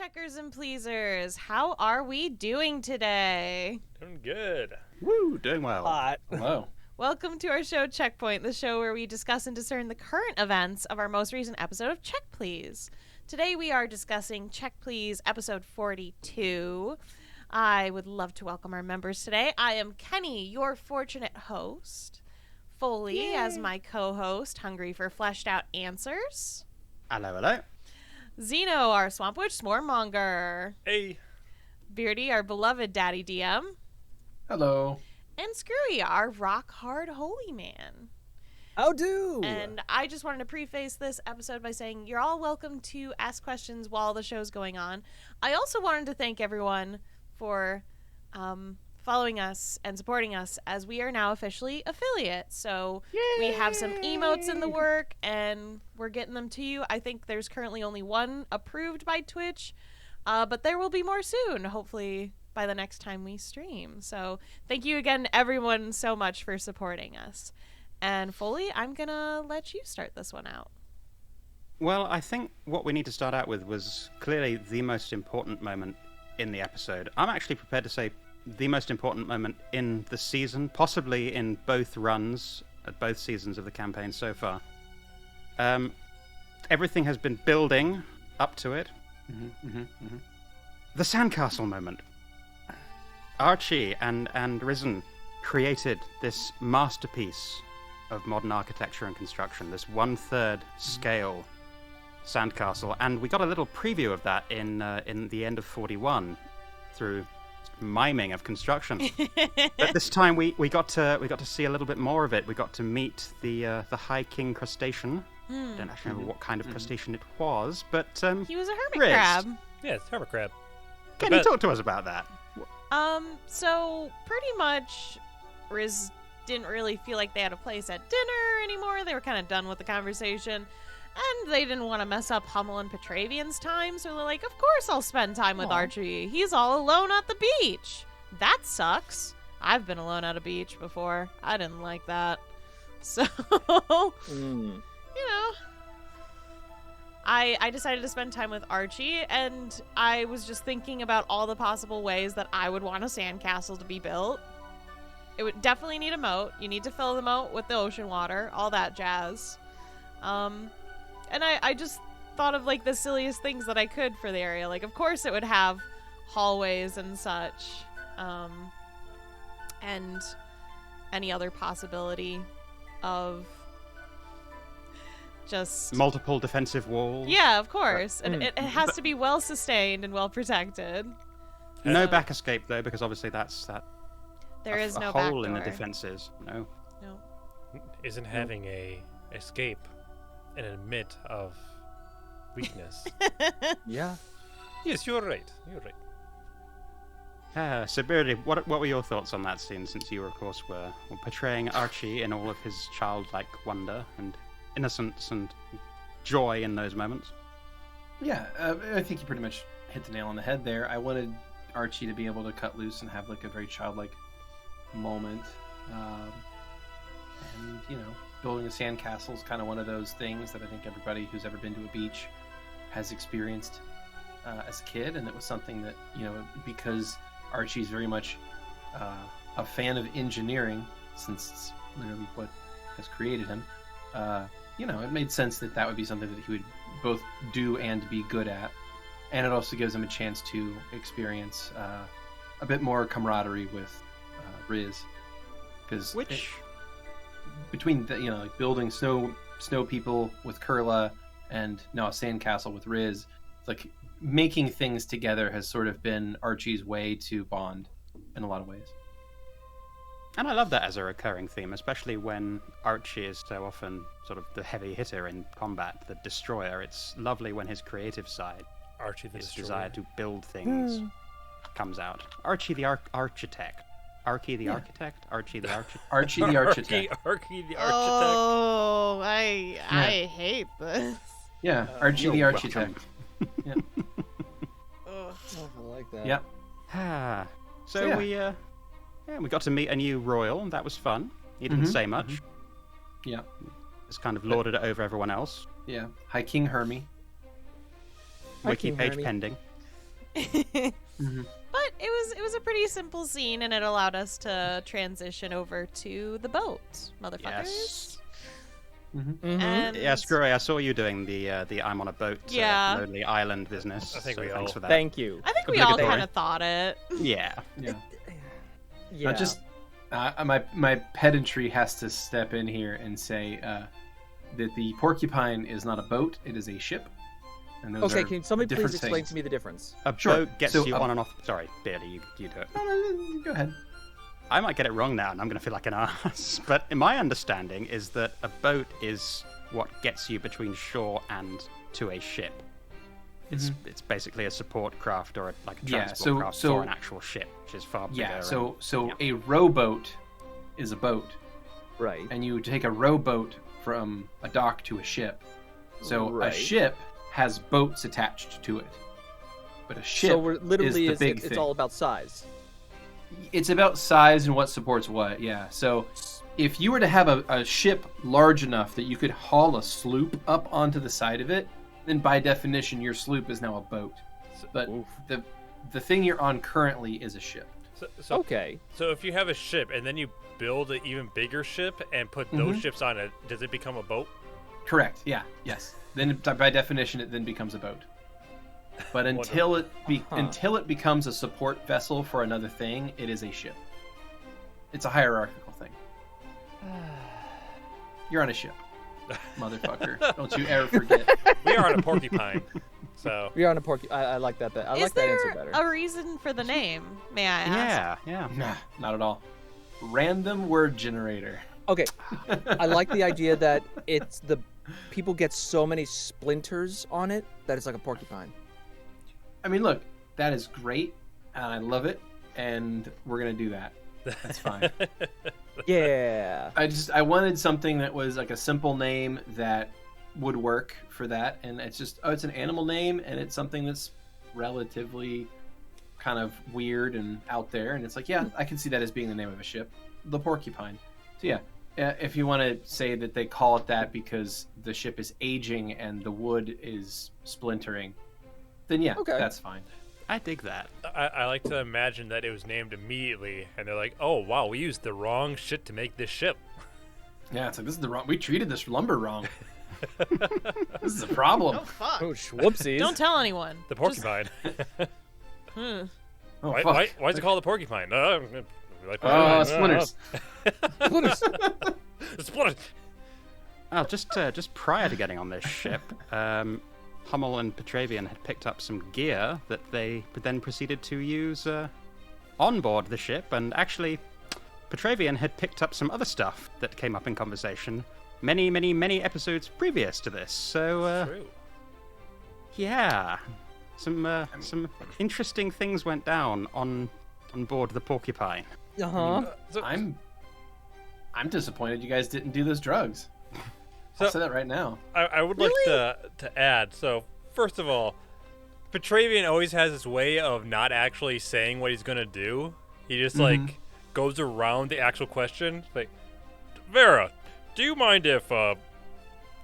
Peckers and Pleasers. How are we doing today? Doing good. Woo, doing well. Hot. Hello. Welcome to our show Checkpoint, the show where we discuss and discern the current events of our most recent episode of Check Please. Today we are discussing Check Please episode 42. I would love to welcome our members today. I am Keni, your fortunate host. Foaly as my co-host, hungry for fleshed out answers. Hello, hello. Xeno, our Swamp Witch monger. Hey. Beardy, our beloved daddy DM. Hello. And Skrewy, our rock hard holy man. How do? And I just wanted to preface this episode by saying you're all welcome to ask questions while the show's going on. I also wanted to thank everyone for following us and supporting us, as we are now officially affiliates. So we have some emotes in the work and we're getting them to you. I think there's currently only one approved by Twitch, but there will be more soon, hopefully by the next time we stream. So thank you again, everyone, so much for supporting us. And Foaly, I'm gonna let you start this one out. Well, I think what we need to start out with was clearly the most important moment in the episode. I'm actually prepared to say the most important moment in the season, possibly in both runs, at both seasons of the campaign so far. Everything has been building up to it. The sandcastle moment. Archie and Risen created this masterpiece of modern architecture and construction, this 1/3 scale sandcastle, and we got a little preview of that in the end of 41 through miming of construction. But this time we got to see a little bit more of it. We got to meet the High King crustacean. Don't actually remember what kind of crustacean it was, but He was a hermit Riz. crab. Yeah, it's hermit crab. Can you talk to us about that? So pretty much Riz didn't really feel like they had a place at dinner anymore. They were kind of done with the conversation. And they didn't want to mess up Hummel and Petravian's time, so they're like, of course I'll spend time with Archie. He's all alone at the beach. That sucks. I've been alone at a beach before. I didn't like that. So, you know, I decided to spend time with Archie, and I was just thinking about all the possible ways that I would want a sandcastle to be built. It would definitely need a moat. You need to fill the moat with the ocean water, all that jazz. And I just thought of, like, the silliest things that I could for the area. Like, of course it would have hallways and such. And any other possibility of just... multiple defensive walls. Yeah, of course. And it has to be well-sustained and well-protected. No back escape, though, because obviously that's that. There is no a back hole in the door. defenses. No. Isn't having a escape an admit of weakness? Yeah. Yes, you're right. You're right. So Beardy, what were your thoughts on that scene, since you, of course, were portraying Archie in all of his childlike wonder and innocence and joy in those moments? Yeah, I think you pretty much hit the nail on the head there. I wanted Archie to be able to cut loose and have like a very childlike moment. And, you know, building a sandcastle is kind of one of those things that I think everybody who's ever been to a beach has experienced as a kid. And it was something that, you know, because Archie's very much a fan of engineering, since it's literally what has created him, you know, it made sense that that would be something that he would both do and be good at. And it also gives him a chance to experience a bit more camaraderie with Riz. Because between the, you know, like building snow people with Kurla and now a sandcastle with Riz, like making things together has sort of been Archie's way to bond in a lot of ways. And I love that as a recurring theme, especially when Archie is so often sort of the heavy hitter in combat, the destroyer. It's lovely when his creative side, Archie the his Destroyer. desire to build things, comes out. Archie the architect. Archie the architect? Archie the architect. Archie the architect. Archie the architect. Oh, I hate this. Yeah, Archie the You're architect. Yeah. Ugh. Oh, I like that. Yeah. So we got to meet a new royal, and that was fun. He didn't say much. Yeah. Just kind of lorded it over everyone else. Yeah. High King Hermie. Wiki King page Hermie. pending. But it was a pretty simple scene, and it allowed us to transition over to the boat, motherfuckers. Yes. And Yeah, Skrewy, I saw you doing the I'm on a boat, lonely island business. I think so we thanks all- for that. Thank you. I think we all Obligatory. kind of thought it. Yeah. Yeah. Yeah. Now just my pedantry has to step in here and say that the porcupine is not a boat; it is a ship. And those Okay, are can somebody please different explain things. to me the difference? A Sure. boat gets So, you on and off. Sorry, Beardy, you do it. No, go ahead. I might get it wrong now, and I'm going to feel like an ass. But in my understanding is that a boat is what gets you between shore and to a ship. It's basically a support craft or like a Yeah, transport craft so- for an actual ship, which is far bigger. Yeah. So yeah. a rowboat is a boat, Right. and you take a rowboat from a dock to a ship. So Right. a ship has boats attached to it, but a ship So we're literally is the big it's thing. all about size. It's about size and what supports what. Yeah. So if you were to have a ship large enough that you could haul a sloop up onto the side of it, then by definition your sloop is now a boat. But Oof. the thing you're on currently is a ship. So Okay. So if you have a ship and then you build an even bigger ship and put those ships on it, does it become a boat? Correct. Yeah. Yes. Then by definition it then becomes a boat. But until it becomes a support vessel for another thing, it is a ship. It's a hierarchical thing. You're on a ship, motherfucker. Don't you ever forget. We are on a porcupine, so We are on a porky. I like that. I Is like that there answer better. a reason for the name? May I ask? Yeah. Nah, not at all. Random word generator. Okay. I like the idea that it's the people get so many splinters on it that it's like a porcupine. I mean, look, that is great, and I love it, and we're gonna do that. That's fine. Yeah. I wanted something that was like a simple name that would work for that, and it's just it's an animal name, and it's something that's relatively kind of weird and out there, and it's like, yeah, I can see that as being the name of a ship, the porcupine. So yeah, if you want to say that they call it that because the ship is aging and the wood is splintering, then yeah, Okay. that's fine. I dig that. I like to imagine that it was named immediately, and they're like, "Oh wow, we used the wrong shit to make this ship." Yeah, it's like this is the wrong. We treated this lumber wrong. This is a problem. Oh fuck! Oh, whoopsies. Don't tell anyone. The porcupine. Hmm. Oh, why, fuck. why is it called the porcupine? We like Oh, porcupines. splinters. Splinters. Well, just prior to getting on this ship, Hummel and Petravian had picked up some gear that they then proceeded to use on board the ship, and actually, Petravian had picked up some other stuff that came up in conversation many episodes previous to this. So, True. yeah, some interesting things went down on board the Porcupine. Uh-huh. So, I'm disappointed you guys didn't do those drugs. So- I'll say that right now. I would like to add. So first of all, Petravian always has this way of not actually saying what he's gonna do. He just like goes around the actual question. Like, Vera, do you mind if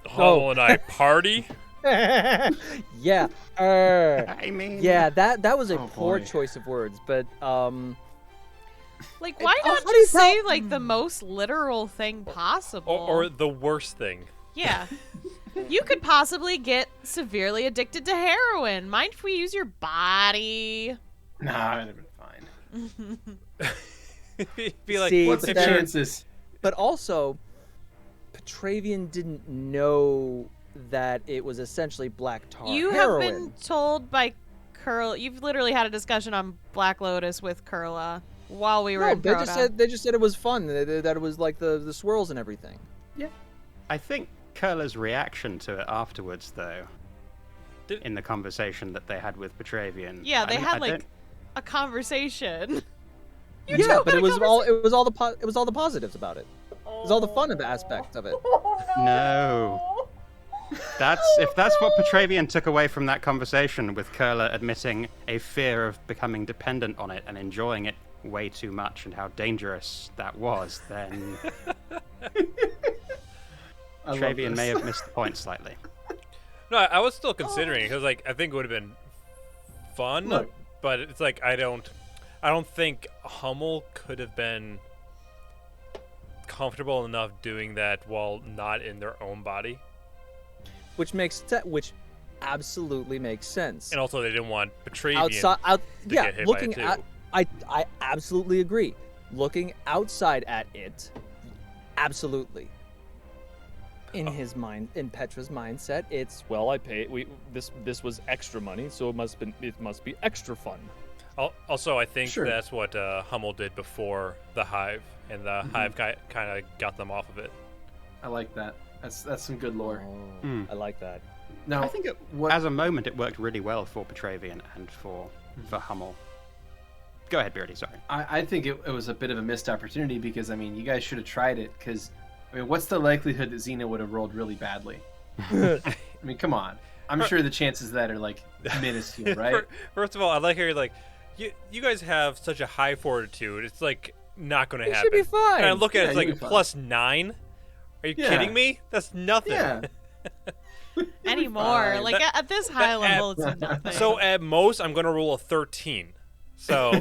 Hummel and I party? Yeah. I mean, Yeah, that was a Oh, poor boy. choice of words, but Like, why Oh, not how do you just say tell- like the most literal thing possible? Or the worst thing. Yeah. You could possibly get severely addicted to heroin. Mind if we use your body? Nah, it'd have been fine. Be like, See, What's but the then- chances? but also Petravian didn't know that it was essentially black tar You heroin. have been told by Curl. You've literally had a discussion on Black Lotus with Curla while we were No, in they Crota. just said it was fun. That it was like the swirls and everything. I think Curler's reaction to it afterwards, though, Did- in the conversation that they had with Petravian. Yeah, they I had don't- like a conversation. You Yeah, two but had it a was all the positives about it. It was all the fun aspects of it. No. If that's what Petravian took away from that conversation, with Curler admitting a fear of becoming dependent on it and enjoying it way too much and how dangerous that was, then I love Petravian this. may have missed the point slightly. No, I was still considering it because, like, I think it would have been fun, Look. but it's like I don't think Hummel could have been comfortable enough doing that while not in their own body. Which absolutely makes sense. And also, they didn't want Petravian Outside, to get hit looking by it at, too. I absolutely agree. Looking outside at it, absolutely. In his mind, in Petra's mindset, it's Well, I paid. This was extra money, so it must be extra fun. Also, I think Sure. that's what Hummel did before the Hive, and the Hive kind of got them off of it. I like that. That's some good lore. I like that. Now, I think what as a moment it worked really well for Petravian and for Hummel. Go ahead, Beardy. Sorry. I think it was a bit of a missed opportunity because I mean you guys should have tried it because I mean what's the likelihood that Xeno would have rolled really badly? I mean come on, I'm sure the chances of that are like minuscule, right? First of all, I like how you're like, you guys have such a high fortitude. It's like not going to it happen. should be fine. And I look at it, it's you'll like be fine. +9. Are you Yeah. kidding me? That's nothing. Yeah. Anymore. fine. Like at this high level, it's nothing. So at most, I'm going to roll a 13. So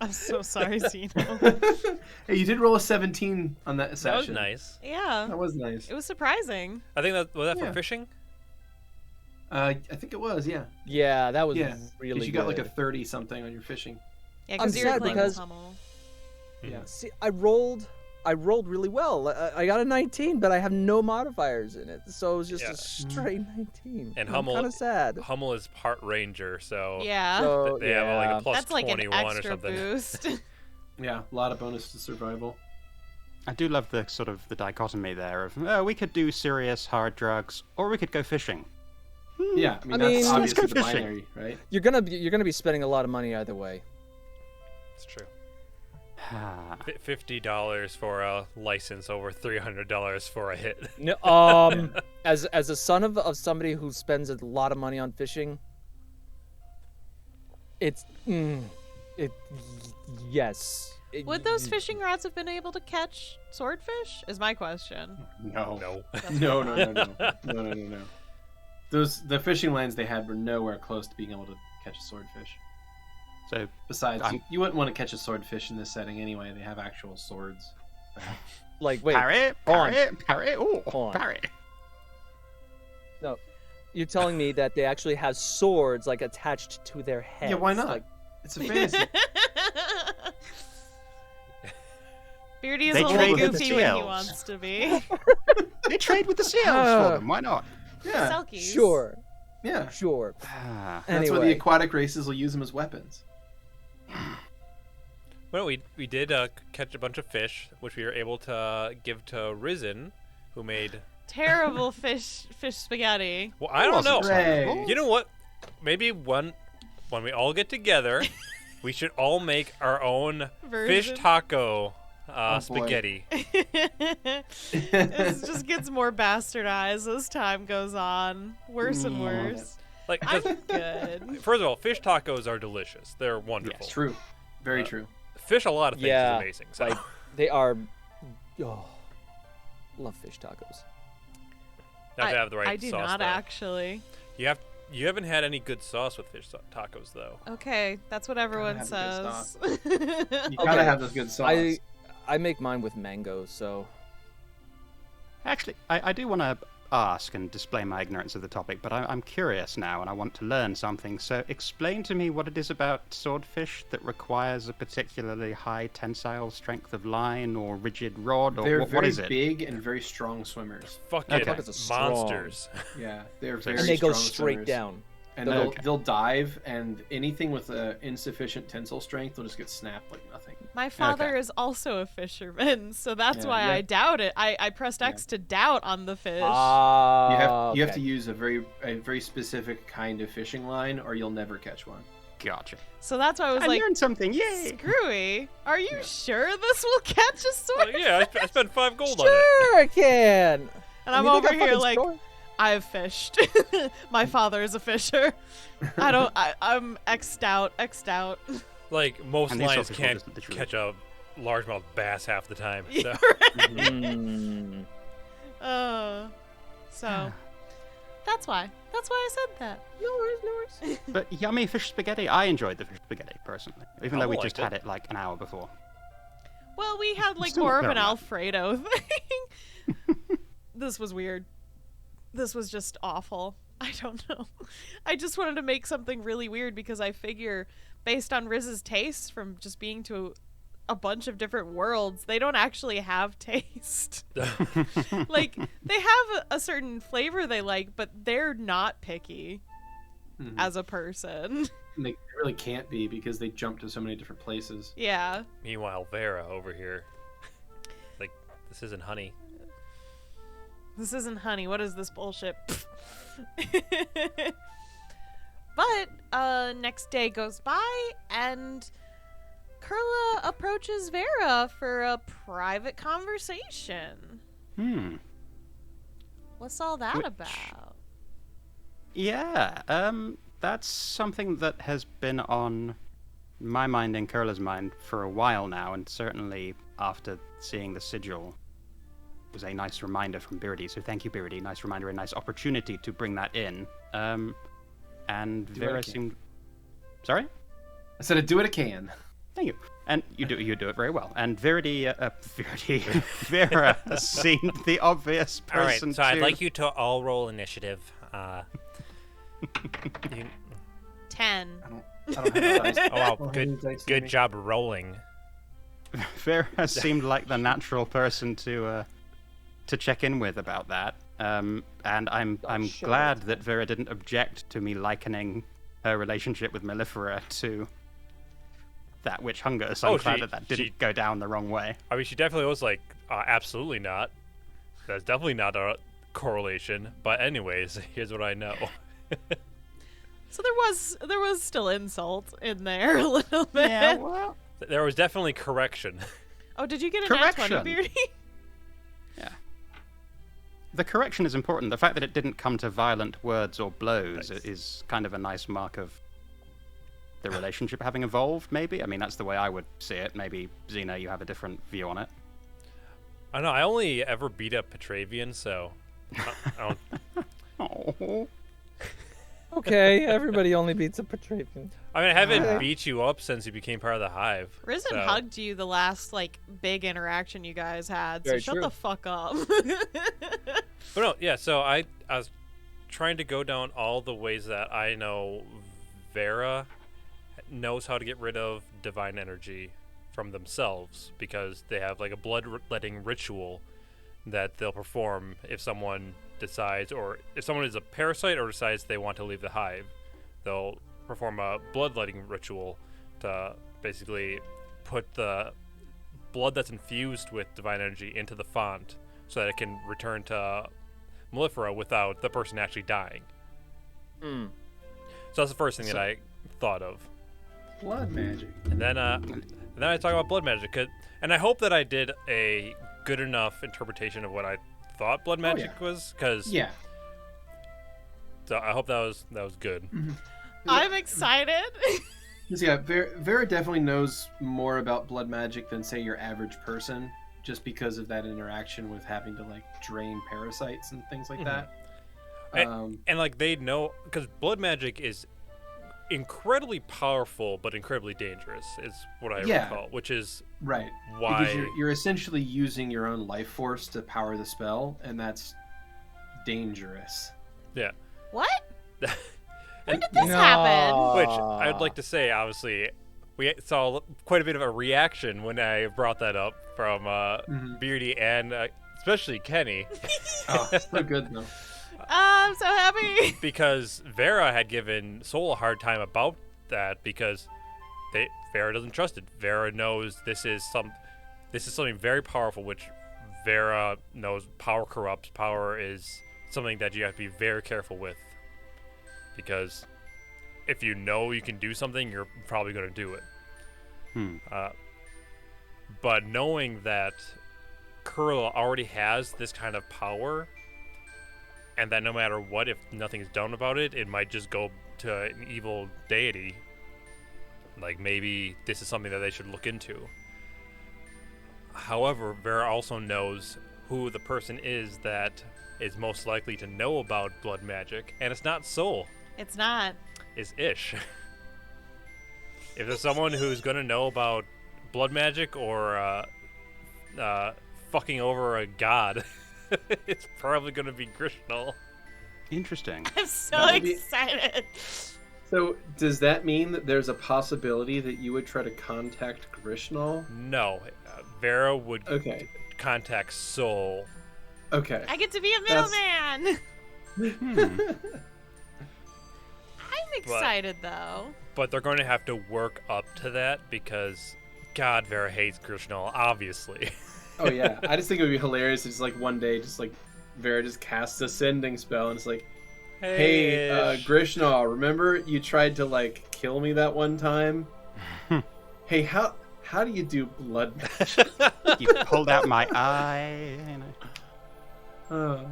I'm so sorry, Xeno. Hey, you did roll a 17 on that that was session. nice. Yeah, That was nice. it was surprising. I think was that Yeah. for fishing? I think it was, yeah. Yeah, that was Yeah. really Because you got like a good. 30 something on your fishing. Yeah, I'm because you're sad playing because- with Hummel. Yeah. See, I rolled really well. I got a 19, but I have no modifiers in it, so it was just Yeah. a straight 19. And I'm Hummel- kind of sad. Hummel is part ranger, so Yeah, So, they have like a plus that's like an 21 or extra something. boost. Yeah, a lot of bonus to survival. I do love the sort of the dichotomy there of we could do serious hard drugs or we could go fishing. Yeah, I mean I that's mean, let's obviously go the fishing. binary, right? You're gonna be spending a lot of money either way. It's true. Ah. $50 for a license, over $300 for a hit. No, as a son of somebody who spends a lot of money on fishing, it's yes. Would those fishing rods have been able to catch swordfish? Is my question. No. No. No. The fishing lines they had were nowhere close to being able to catch a swordfish. So Besides, I'm- you wouldn't want to catch a swordfish in this setting anyway. They have actual swords. Like wait, parry, hold on. parry, Hold oh, on. parry. No, you're telling me that they actually have swords like attached to their heads. Yeah, why not? Like, It's a fantasy. Beardy is They only trade with the goofy when he seals. wants to be. They trade with the seals for them. Why not? Yeah, Selkies. sure. yeah. Ah. That's why the Anyway. aquatic races will use them as weapons. Well, we did catch a bunch of fish, which we were able to give to Risen, who made. Terrible fish spaghetti. Well, I don't know. wasn't terrible. You know what? Maybe when we all get together, we should all make our own Version. fish taco boy. spaghetti. This just gets more bastardized as time goes on. Worse and worse. Like, I'm 'cause good. first of all, fish tacos are delicious. They're wonderful. True. Very true. Fish, a lot of things Yeah, is amazing. So. like they are. Oh, love fish tacos. You have to have the right I do sauce. not though. actually. You haven't had any good sauce with fish tacos though. Okay, that's what everyone have a says. You gotta Okay. have this good sauce. I make mine with mango, so Actually, I do want to ask and display my ignorance of the topic, but I'm curious now and I want to learn something. So explain to me what it is about swordfish that requires a particularly high tensile strength of line or rigid rod, or They're what very is it? big and very strong swimmers. Fucking Okay. Buckets are strong. monsters. Yeah, they're So- very and they go strong straight swimmers. down. And They'll- they'll dive, and anything with insufficient tensile strength will just get snapped like nothing. My father Okay. is also a fisherman, so that's Yeah, why yeah. I doubt it. I pressed X to doubt on the fish. You have okay. to use a very specific kind of fishing line, or you'll never catch one. Gotcha. So that's why I was I like, learned something. Yay! Skrewy, are you sure this will catch a sword? Well, yeah, I spent 5 gold on it. Sure, I can. And I'm I mean, they over got here fucking like, store- I've fished. My father is a fisher. I'm X'd out. Like most And these lions swordfish will can't just literally- catch a largemouth bass half the time. Yeah, So. Mm. So, That's why. That's why I said that. No worries, no worries. But yummy fish spaghetti. I enjoyed the fish spaghetti personally, even though we liked just had it like an hour before. Well, we had like Still more not of an very much. Alfredo thing. This was weird. This was just awful. I don't know. I just wanted to make something really weird because I figure, based on Riz's tastes from just being to a bunch of different worlds, they don't actually have taste. Like, they have a certain flavor they like, but they're not picky as a person. And they really can't be because they jump to so many different places. Yeah. Meanwhile, Vera over here, like, this isn't honey. This isn't honey. What is this bullshit? But next day goes by, and Kurla approaches Vera for a private conversation. What's all that Which- about? Yeah, that's something that has been on my mind and Kurla's mind for a while now, and certainly after seeing the sigil was a nice reminder from Beardy. So thank you, Beardy. Nice reminder, a nice opportunity to bring that in. And Do Vera it again. seemed. Sorry? I said I'd do what I can. Thank you. And you do it very well. And Vera seemed the obvious All right, person so I'd to- like you to all roll initiative. You- 10. I don't have dice. oh wow, Or any good dice near good me. job rolling. Vera seemed like the natural person to check in with about that. And I'm shit. glad that Vera didn't object to me likening her relationship with Mellifera to that which hunger. So I'm Oh, glad she- that didn't she- go down the wrong way. I mean, she definitely was like, absolutely not. That's definitely not a correlation. But anyways, here's what I know. So there was still insult in there a little bit. Yeah, well, There was definitely correction. Oh, did you get a nat 20, Correction. Beardy? yeah. The correction is important. The fact that it didn't come to violent words or blows Nice. is kind of a nice mark of the relationship having evolved, maybe. I mean, that's the way I would see it. Maybe, Xeno, you have a different view on it. I know. I only ever beat up Petravian, so I don't. Oh. Okay, everybody only beats a Petravian. I mean, I haven't Alright. beat you up since you became part of the hive. Risen so- hugged you the last like big interaction you guys had, so Very shut true. the fuck up. But no, yeah. So I was trying to go down all the ways that I know Vera knows how to get rid of divine energy from themselves, because they have like a bloodletting ritual that they'll perform if someone decides, or if someone is a parasite or decides they want to leave the hive, they'll perform a bloodletting ritual to basically put the blood that's infused with divine energy into the font so that it can return to Mellifera without the person actually dying. Hmm. So that's the first thing that I thought of. Blood magic. And then I talk about blood magic, and I hope that I did a good enough interpretation of what I thought blood magic was, because Yeah. so I hope that was good. I'm excited. 'Cause, yeah, Vera definitely knows more about blood magic than, say, your average person, just because of that interaction with having to like drain parasites and things like that. And like they know, because blood magic is incredibly powerful but incredibly dangerous, is what I Yeah. recall, which is Right. why Because you're essentially using your own life force to power the spell, and that's dangerous. yeah. What? When And- did this happen? Which I'd like to say, obviously, we saw quite a bit of a reaction when I brought that up from Beardy and especially Keni, Oh, so good though. I'm so happy. because Vera had given Soul a hard time about that, because Vera doesn't trust it. Vera knows this is something very powerful, which Vera knows power corrupts. Power is something that you have to be very careful with, because if you know you can do something, you're probably going to do it. But knowing that Kurla already has this kind of power, and that no matter what, if nothing's done about it, it might just go to an evil deity. Like, maybe this is something that they should look into. However, Vera also knows who the person is that is most likely to know about blood magic, and it's not Soul. It's not. It's Ish. If there's someone who's gonna know about blood magic or fucking over a god, it's probably gonna be Grishnal. Interesting. I'm so That would be- excited. So, does that mean that there's a possibility that you would try to contact Grishnal? No, Vera would Okay. contact Soul. Okay. I get to be a That's- middleman. I'm excited though. But they're going to have to work up to that because, God, Vera hates Grishnal, obviously. Oh yeah, I just think it would be hilarious. If just like one day, just like Vera just casts a sending spell, and it's like, "Hey, Ish. Grishnal, remember you tried to like kill me that one time? Hey, how do you do blood magic?" You pulled out my eye. You know. Oh.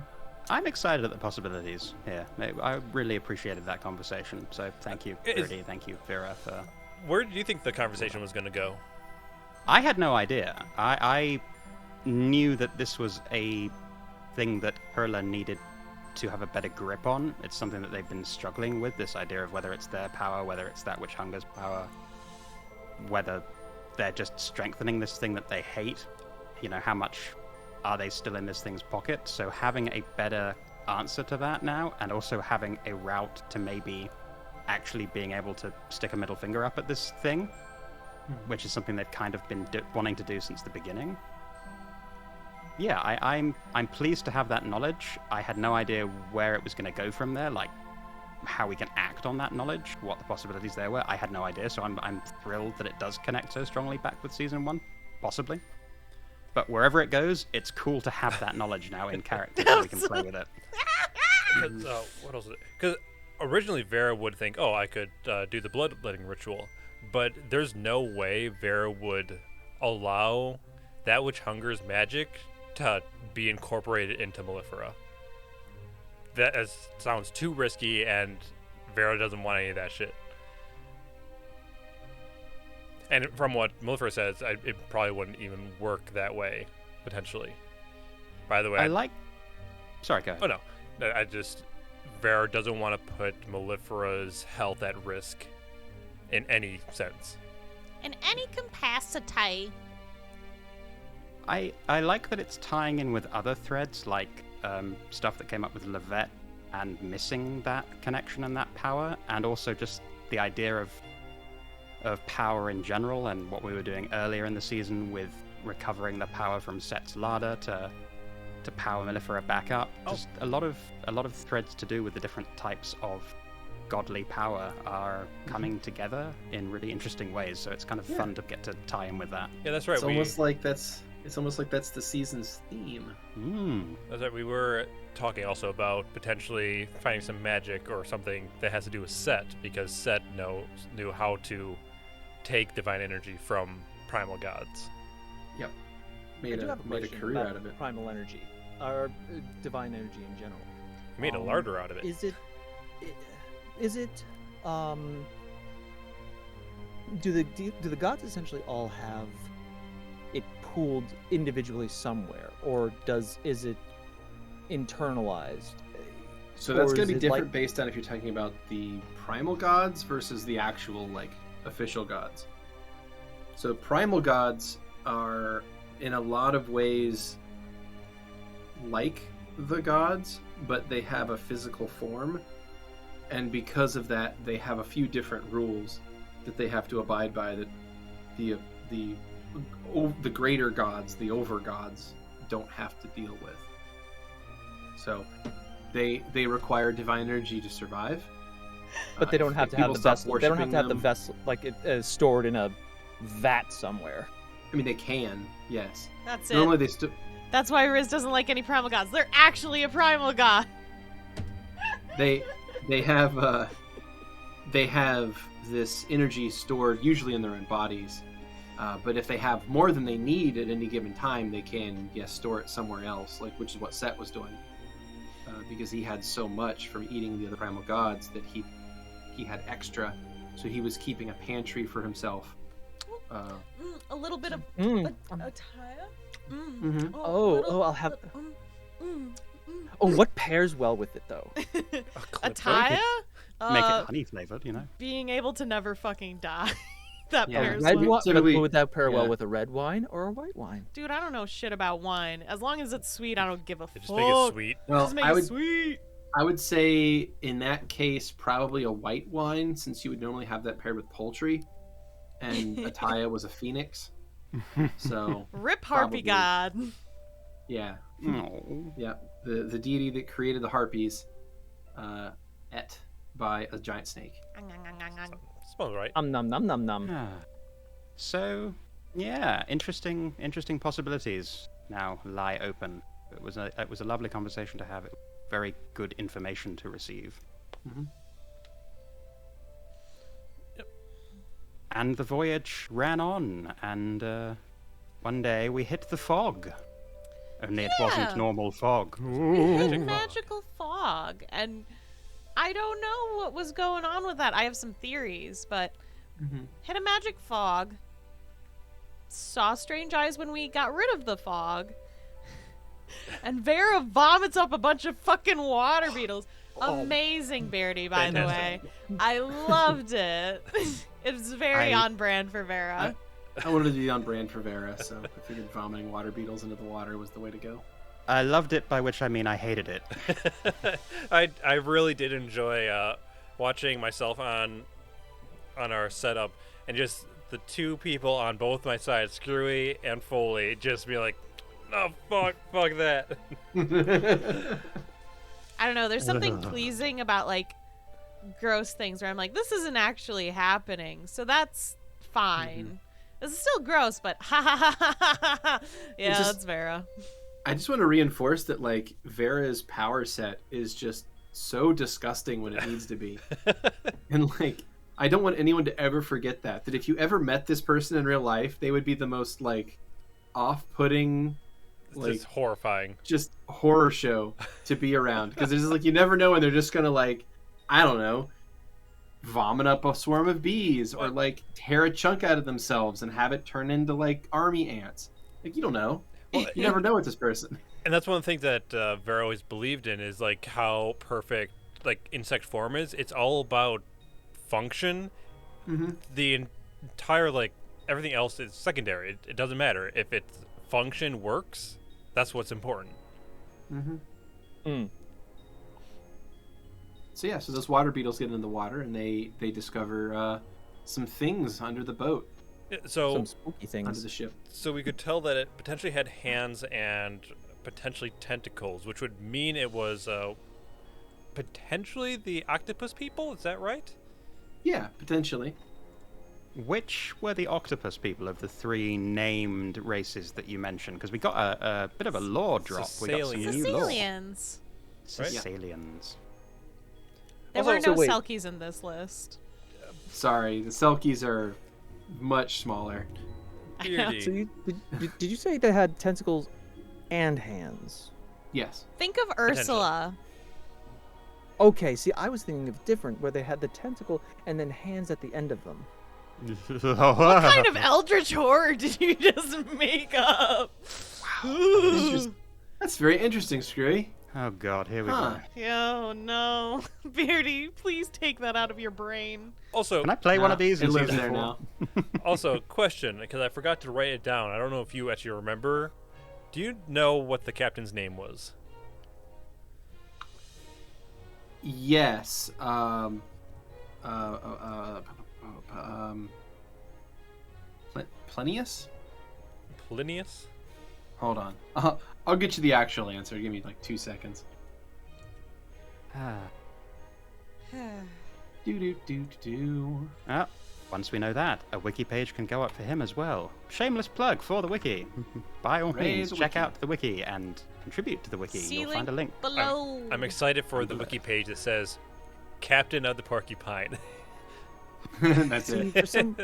I'm excited at the possibilities here. I really appreciated that conversation. So thank you, It is- Beardy. Thank you, Vera, for. Where do you think the conversation was going to go? I had no idea. I knew that this was a thing that Hurla needed to have a better grip on. It's something that they've been struggling with, this idea of whether it's their power, whether it's that which hungers power, whether they're just strengthening this thing that they hate. You know, how much are they still in this thing's pocket? So having a better answer to that now, and also having a route to maybe actually being able to stick a middle finger up at this thing, which is something they've kind of been wanting to do since the beginning. Yeah, I'm pleased to have that knowledge. I had no idea where it was going to go from there, like how we can act on that knowledge, what the possibilities there were. I had no idea, so I'm thrilled that it does connect so strongly back with season 1, possibly. But wherever it goes, it's cool to have that knowledge now in character so we can play with it. What else? Because originally Vera would think, oh, I could do the bloodletting ritual, but there's no way Vera would allow that which hungers magic to be incorporated into Mellifera. Sounds too risky, and Vera doesn't want any of that shit. And from what Mellifera says, it probably wouldn't even work that way, potentially. By the way, Sorry, go ahead. Oh no, Vera doesn't want to put Mellifera's health at risk in any sense. In any capacity. I like that it's tying in with other threads, like stuff that came up with Levette and missing that connection and that power, and also just the idea of power in general and what we were doing earlier in the season with recovering the power from Set's Larder to power Mellifera back up. Just a lot of threads to do with the different types of godly power are coming together in really interesting ways. So it's kind of fun to get to tie in with that. Yeah, that's right. It's almost like that's the season's theme. That's right. We were talking also about potentially finding some magic or something that has to do with Set, because Set knew how to take divine energy from primal gods. Yep. I Made do have a question career about out of it. Primal energy, or divine energy in general. He made a larder out of it. Is it do the gods essentially all have it pooled individually somewhere, or is it internalized? So that's Or going is to be it different like- based on if you're talking about the primal gods versus the actual like official gods. So primal gods are in a lot of ways like the gods, but they have a physical form, and because of that they have a few different rules that they have to abide by that the greater gods, the over gods, don't have to deal with. So they require divine energy to survive. But they don't have to have people the stop vessel. They don't have to have the worshiping them. vessel like it stored in a vat somewhere. I mean, they can, yes. That's it. Normally they still. That's why Riz doesn't like any primal gods. They're actually a primal god. They have this energy stored usually in their own bodies, but if they have more than they need at any given time, they can store it somewhere else, which is what Set was doing, because he had so much from eating the other primal gods that he had extra, so he was keeping a pantry for himself. A little bit of Mm. attire. I'll have. Oh, what pairs well with it though? Ataya? Make it honey flavored, you know. Being able to never fucking die. That Yeah. pairs Red well. wine. Typically- Would that pair well yeah. with a red wine or a white wine? Dude, I don't know shit about wine. As long as it's sweet, I don't give a fuck. Just make it sweet. Well, Just make I it would sweet. I would say in that case probably a white wine, since you would normally have that paired with poultry, and Ataya was a phoenix. So Rip Harpy probably. God. yeah, Oh. yeah, the deity that created the harpies, et by a giant snake. Smells right. Nom nom nom nom. Ah. So, yeah, interesting possibilities now lie open. It was a lovely conversation to have. Very good information to receive. Mhm. Yep. And the voyage ran on, and one day we hit the fog. Only it wasn't Yeah. normal fog. Magical fog. And I don't know what was going on with that. I have some theories, but hit a magic fog. Saw strange eyes when we got rid of the fog. And Vera vomits up a bunch of fucking water beetles. Amazing Beardy, by the way. I loved it. It was very on brand for Vera. I wanted to be on brand for Vera, so I figured vomiting water beetles into the water was the way to go. I loved it, by which I mean I hated it. I really did enjoy watching myself on our setup and just the two people on both my sides, Skrewy and Foaly, just be like, "Oh fuck that." I don't know. There's something pleasing about like gross things where I'm like, this isn't actually happening, so that's fine. This is still gross, but ha ha ha ha ha ha. Yeah, It's just- that's Vera. I just want to reinforce that like Vera's power set is just so disgusting when it needs to be. And like I don't want anyone to ever forget that if you ever met this person in real life, they would be the most like off-putting, It's like just horrifying. just horror show to be around, because it's just like you never know when they're just gonna like, I don't know, vomit up a swarm of bees or like tear a chunk out of themselves and have it turn into like army ants. Like you don't know. Well, You never know with this person. And that's one of the things that Vera always believed in is like how perfect like insect form is. It's all about function. The entire like everything else is secondary. It doesn't matter if its function works. That's what's important. So yeah, so those water beetles get into the water and they discover some things under the boat, So Some spooky under things. the ship. So we could tell that it potentially had hands and potentially tentacles, which would mean it was potentially the octopus people. Is that right? Yeah, potentially. Which were the octopus people of the three named races that you mentioned? Because we got a bit of a lore drop. We got some Sicilians. new lore. Sicilians. Sicilians. There Also- were so no wait. Selkies in this list. Sorry, the Selkies are much smaller. Beardy. So did you say they had tentacles and hands? Yes. Think of Ursula. Okay, see, I was thinking of different, where they had the tentacle and then hands at the end of them. What kind of eldritch horror did you just make up? That's very interesting, Skrewy. Oh god, here we Huh. go. Oh no. Beardy, please take that out of your brain. Also, Can I play one of these It in lives season there 4? now. also question, because I forgot to write it down. I don't know if you actually remember. Do you know what the captain's name was? Yes. Plinius? Plinius? Hold on. I'll get you the actual answer. Give me like 2 seconds. Ah. Do. Ah, once we know that, a wiki page can go up for him as well. Shameless plug for the wiki. By all Hooray, means, the check wiki. out the wiki and contribute to the wiki. See You'll find a link. below. I'm excited for the wiki page that says Captain of the Porcupine. That's See, it. for some,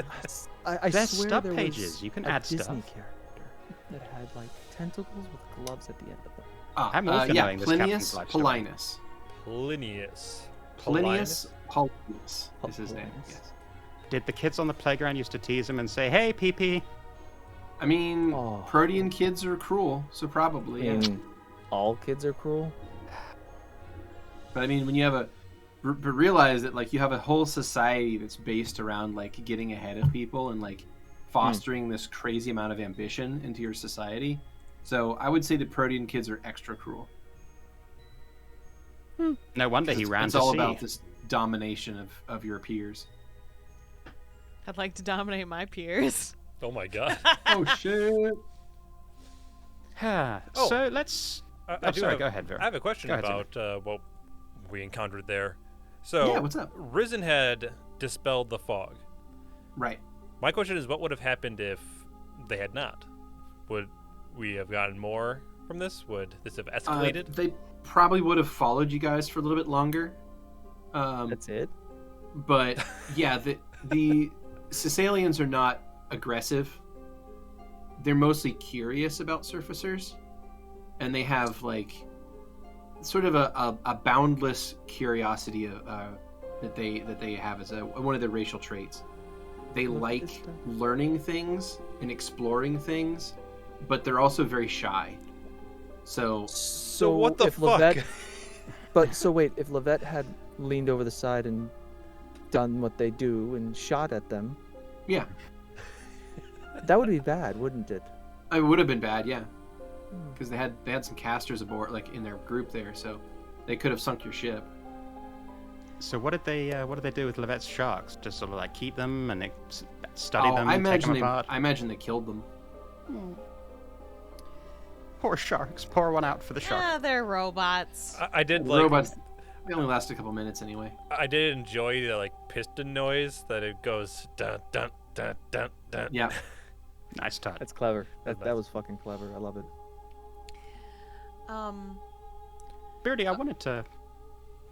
I There's swear stub there pages. was You can a add Disney stuff. character that had like tentacles with gloves at the end of them. I'm also yeah, knowing this Captain's Plinius life story. Paulinus. Plinius. Plinius Paulinus is his name. Paulinus. Yes. Did the kids on the playground used to tease him and say, "Hey, pee-pee"? I mean, Oh. Protean kids are cruel, so probably. I Yeah. mean, all kids are cruel. But I mean, when you have but realize that like you have a whole society that's based around like getting ahead of people and like fostering this crazy amount of ambition into your society. So I would say that Protean kids are extra cruel. No wonder he It's- ran It's to all sea. about this domination of your peers. I'd like to dominate my peers. Oh my god. Oh shit! Oh. Oh. So let's. I do sorry, have- go ahead, Vera. I have a question Go ahead, about what we encountered there. So, Yeah, what's up? Risen had dispelled the fog. Right. My question is, what would have happened if they had not? Would we have gotten more from this? Would this have escalated? They probably would have followed you guys for a little bit longer. That's it. But yeah, the Sicilians are not aggressive. They're mostly curious about surfacers, and they have like sort of a boundless curiosity that they have as one of their racial traits. They What like is that? learning things and exploring things, but they're also very shy. So So what the if fuck? Levette, but so wait, if Levette had leaned over the side and done what they do and shot at them, yeah, that would be bad, wouldn't it? it would have been bad, yeah, because they had some casters aboard, like in their group there, so they could have sunk your ship. So what did they do with Levette's sharks? Just sort of like keep them and study Oh, them, I take imagine them apart? I imagine they killed them. Poor sharks. Pour one out for the shark. Yeah, they're robots. I did The like. robots, they only last a couple minutes anyway. I did enjoy the like piston noise that it goes dun dun dun dun dun. Yeah. Nice touch. That's clever. That nice. was fucking clever. I love it. Beardy, I wanted to.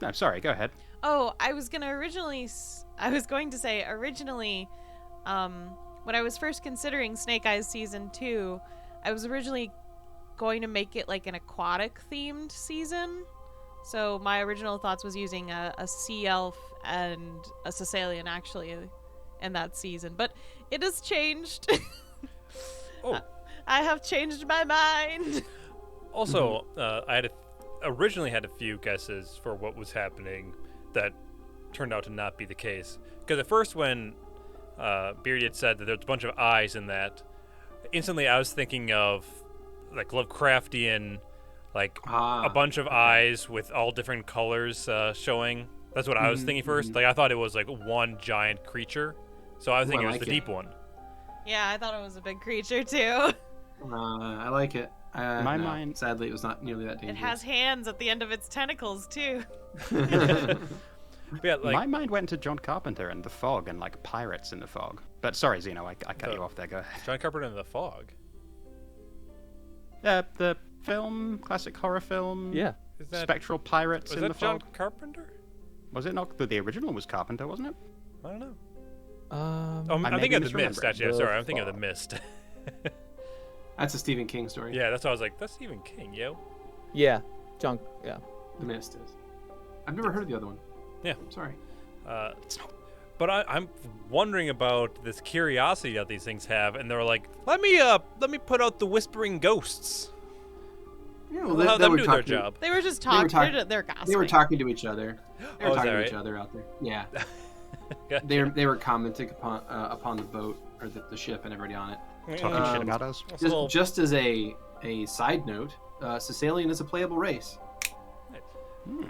No, sorry. Go ahead. Oh, I was going to say originally, when I was first considering Snake Eyes Season 2, I was originally going to make it like an aquatic themed season. So my original thoughts was using a sea elf and a Sicilian actually in that season. But it has changed. Oh, I have changed my mind. also, I originally had a few guesses for what was happening that turned out to not be the case. Because at first, when Beardy had said that there's a bunch of eyes in that, instantly I was thinking of like Lovecraftian, like a bunch of eyes with all different colors showing. That's what I was thinking first. Like I thought it was like one giant creature, so I was thinking it was like the it. deep one. Yeah, I thought it was a big creature too. I like it. My no, mind- Sadly, it was not nearly that It dangerous. has hands at the end of its tentacles too. But yeah, like My mind went to John Carpenter and the fog and like pirates in the fog. But sorry, Xeno, I cut you off there. Go ahead. John Carpenter in the Fog. The film, classic horror film. Yeah. Is that Spectral pirates was in the that John fog. Carpenter? Was it not? The original was Carpenter, wasn't it? I don't know. Um, I'm I may thinking be of the Mist. misremembering. Actually, The sorry, I'm thinking of the Fog. Mist. That's a Stephen King story. Yeah, that's why I was like, that's Stephen King, yo. yeah. John. Yeah. The Mist is. I've never heard of the other one. Yeah. I'm sorry. It's not. But I'm wondering about this curiosity that these things have, and they're like, let me put out the whispering ghosts. Yeah, Well, how them do their job. They were just They were talking. talking- They're gossiping. They were talking to each other. They Oh, were is talking that to each right? other out there. Yeah. Gotcha. They were commenting upon the boat or the ship and everybody on it. Talking shit Um, about us. That's a little- Just as a side note, Sicilian is a playable race.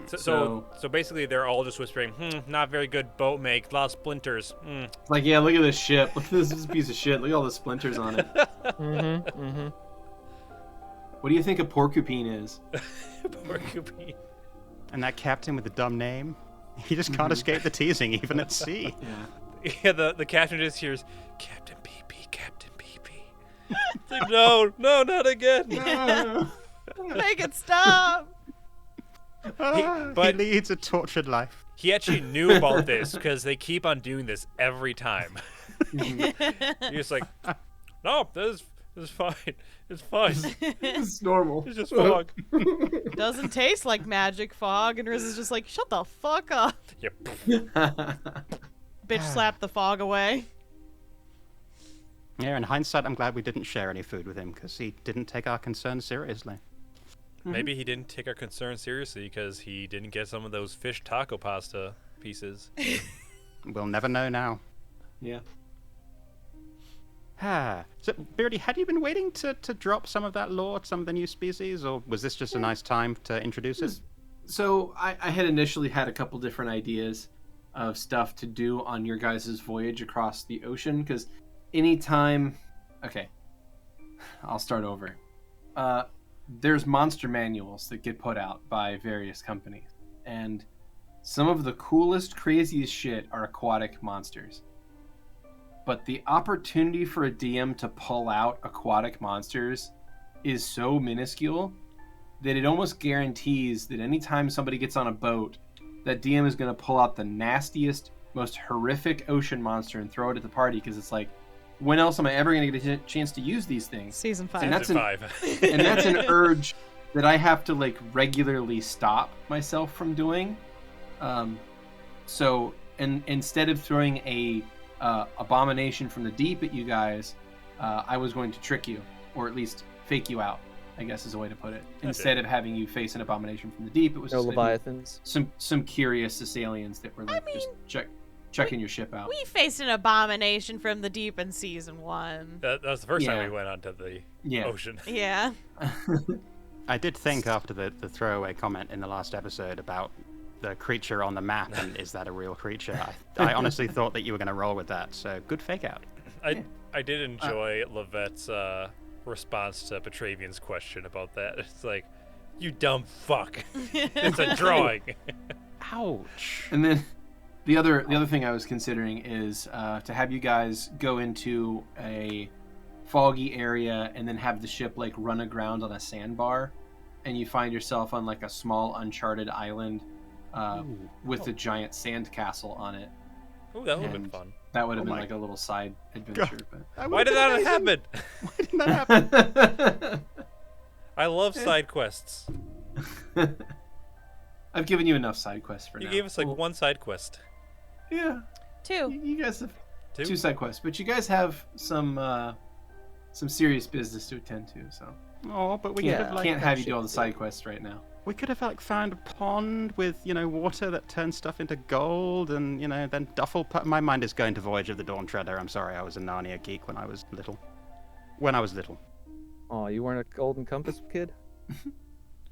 so basically, they're all just whispering, not very good boat make, a lot of splinters. Like, yeah, look at this ship. Look at this piece of shit. Look at all the splinters on it. Mm-hmm. Mm-hmm. What do you think a porcupine is? Porcupine. And that captain with the dumb name, he just can't escape the teasing, even at sea. Yeah. Yeah, the captain just hears, Captain PP, Captain PP. It's like, no, not again. Make it stop. but- he leads a tortured life. He actually knew about this because they keep on doing this every time. He's just like, no, this is fine. It's fine. It's normal. It's just fog. Doesn't taste like magic fog, and Riz is just like, shut the fuck up. Yep. Bitch slapped the fog away. Yeah, in hindsight, I'm glad we didn't share any food with him because he didn't take our concerns seriously. Maybe he didn't take our concern seriously because he didn't get some of those fish taco pasta pieces. We'll never know now. Yeah. So, Beardy, had you been waiting to drop some of that lore, some of the new species, or was this just a nice time to introduce it? So I had initially had a couple different ideas of stuff to do on your guys' voyage across the ocean, because anytime... Okay, I'll start over. There's monster manuals that get put out by various companies, and some of the coolest, craziest shit are aquatic monsters. But the opportunity for a DM to pull out aquatic monsters is so minuscule that it almost guarantees that anytime somebody gets on a boat, that DM is going to pull out the nastiest, most horrific ocean monster and throw it at the party, because it's like, when else am I ever going to get a chance to use these things? Season 5. And that's Season an, 5. and that's an urge that I have to like regularly stop myself from doing. So instead of throwing a abomination from the deep at you guys, I was going to trick you, or at least fake you out, I guess is a way to put it. Instead of having you face an abomination from the deep, it was No just Leviathans. some curious aliens that were like just checking your ship out. We faced an abomination from the deep in season 1. That was the first time Yeah. we went onto the Yeah. ocean. Yeah. I did think after the throwaway comment in the last episode about the creature on the map and is that a real creature, I honestly thought that you were going to roll with that, so good fake out. I did enjoy Levette's response to Petravian's question about that. It's like, you dumb fuck. It's a drawing. Ouch. And then the other thing I was considering is to have you guys go into a foggy area and then have the ship like run aground on a sandbar, and you find yourself on like a small uncharted island with a giant sand castle on it. Ooh, that would have been And fun. That would have Oh been my like a little side adventure. Why did that happen? Why didn't that happen? But I love side quests. I've given you enough side quests for You now. gave us like one side quest. Yeah, 2. you guys have Two? two side quests, but you guys have some serious business to attend to, so Oh, but we Yeah. could have like can't have you do all the side quests right now. we could have like found a pond with water that turns stuff into gold, and then duffel. My mind is going to Voyage of the Dawn Treader. I'm sorry, I was a Narnia geek when I was little. Oh, you weren't a Golden Compass kid?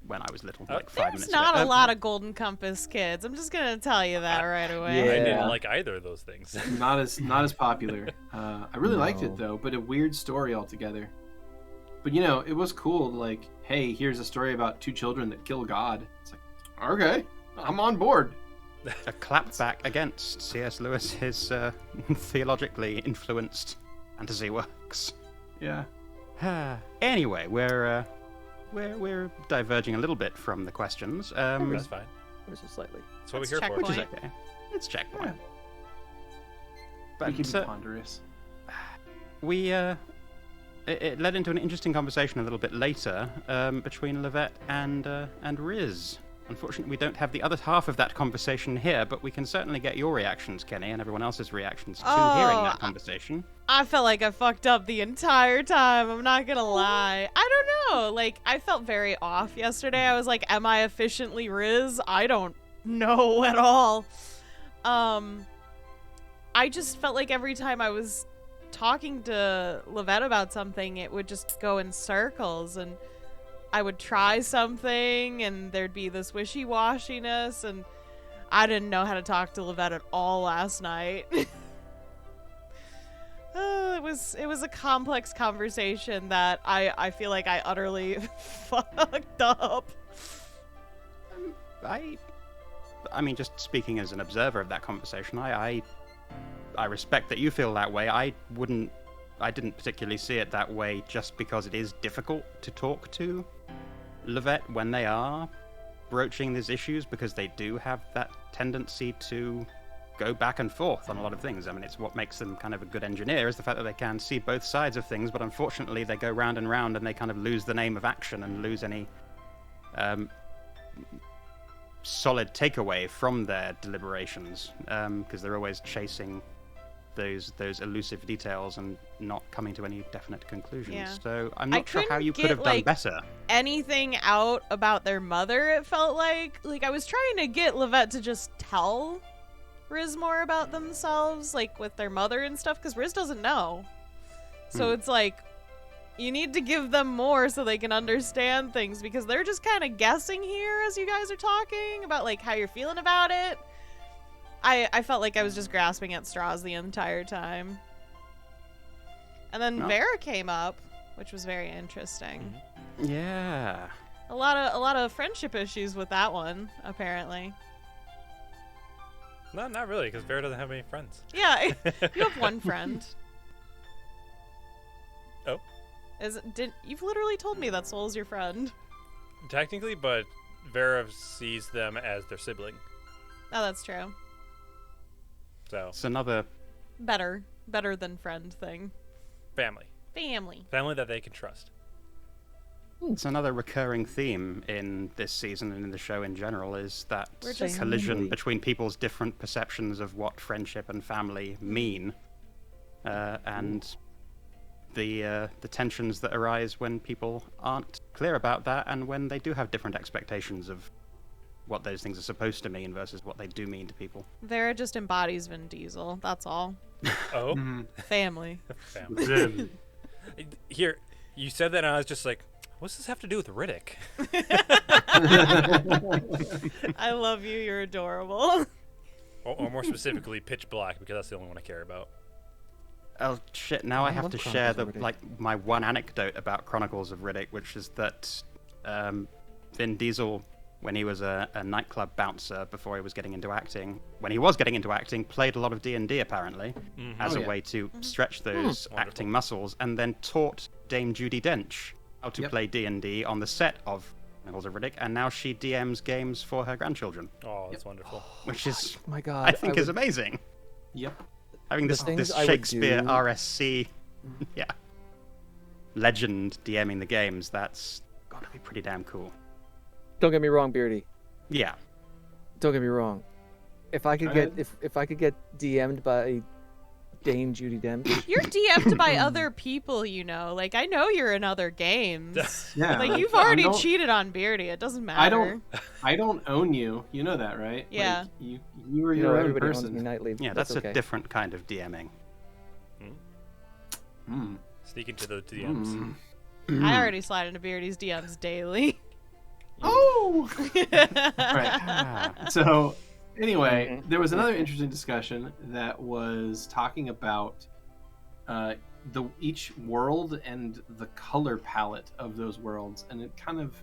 When I was little, like 5 There's minutes not ago. a lot of Golden Compass kids. I'm just going to tell you that right away. I Yeah. didn't like either of those things. Not as popular. I really liked No. it though, but a weird story altogether. But it was cool. Like, hey, here's a story about 2 children that kill God. It's like, okay, I'm on board. A clapback against C.S. Lewis's theologically influenced fantasy works. Yeah. Anyway, we're diverging a little bit from the questions. That's fine. Or just slightly. That's what That's we're here for. which is checkpoint. okay. It's checkpoint. We can be But ponderous. it led into an interesting conversation a little bit later between Levette and Riz. Unfortunately, we don't have the other half of that conversation here, but we can certainly get your reactions, Kenny, and everyone else's reactions to hearing that conversation. I felt like I fucked up the entire time. I'm not going to lie. I don't know. Like, I felt very off yesterday. I was like, am I efficiently Riz? I don't know at all. I just felt like every time I was talking to Levette about something, it would just go in circles, and I would try something and there'd be this wishy-washiness, and I didn't know how to talk to Levette at all last night. It was a complex conversation that I feel like I utterly fucked up. I mean, just speaking as an observer of that conversation, I respect that you feel that way. I didn't particularly see it that way just because it is difficult to talk to Levette when they are broaching these issues, because they do have that tendency to go back and forth on a lot of things. I mean, it's what makes them kind of a good engineer, is the fact that they can see both sides of things, but unfortunately they go round and round and they kind of lose the name of action and lose any solid takeaway from their deliberations, because they're always chasing those elusive details and not coming to any definite conclusions. Yeah. So I'm I not sure how couldn't you could have get, done like, better. anything out about their mother, it felt like. Like, I was trying to get Levette to just tell Riz more about themselves, like, with their mother and stuff, because Riz doesn't know. So it's like, you need to give them more so they can understand things, because they're just kind of guessing here as you guys are talking about, like, how you're feeling about it. I felt like I was just grasping at straws the entire time. And then No. Vera came up, which was very interesting. Yeah. A lot of friendship issues with that one, apparently. No, not really, because Vera doesn't have any friends. Yeah, you have one friend. Oh. You've literally told me that Soul's your friend. Technically, but Vera sees them as their sibling. Oh, that's true. So, It's another Better than friend thing. family. Family. That they can trust. It's another recurring theme in this season and in the show in general, is that We're just- collision Family. between people's different perceptions of what friendship and family mean, and the tensions that arise when people aren't clear about that, and when they do have different expectations of what those things are supposed to mean versus what they do mean to people. Vera just embodies Vin Diesel. That's all. Oh, Family. family. Here, you said that, and I was just like, what's this have to do with Riddick? I love you. You're adorable. Or more specifically, Pitch Black, because that's the only one I care about. Oh shit! Now I have love to share Chronicles of Riddick. my one anecdote about Chronicles of Riddick, which is that Vin Diesel, when he was a nightclub bouncer before he was getting into acting, played a lot of D&D apparently as Oh, a yeah. way to stretch those Wonderful. acting muscles, and then taught Dame Judi Dench how to Yep. play D&D on the set of Chronicles of Riddick, and now she DMs games for her grandchildren, Oh, that's wonderful. which is Oh my god. I think is would- amazing. Yep. Having this things I would Shakespeare do- RSC, yeah, legend DMing the games, that's gotta be pretty damn cool. Don't get me wrong, Beardy. Yeah. Don't get me wrong. If I could Go get ahead. if I could get DM'd by Dame Judi Dench, You're DM'd by other people, you know. Like, I know you're in other games. Yeah. Like, you've I already don't- cheated on Beardy. It doesn't matter. I don't own you. You know that, right? Yeah. Like, you are you your know own everybody owns me person. nightly. Yeah, that's that's okay. a different kind of DMing. Mm. Sneak into the DMs. Mm. I already slide into Beardy's DMs daily. Oh. Right. Ah, So, anyway, there was another interesting discussion that was talking about each world and the color palette of those worlds, and it kind of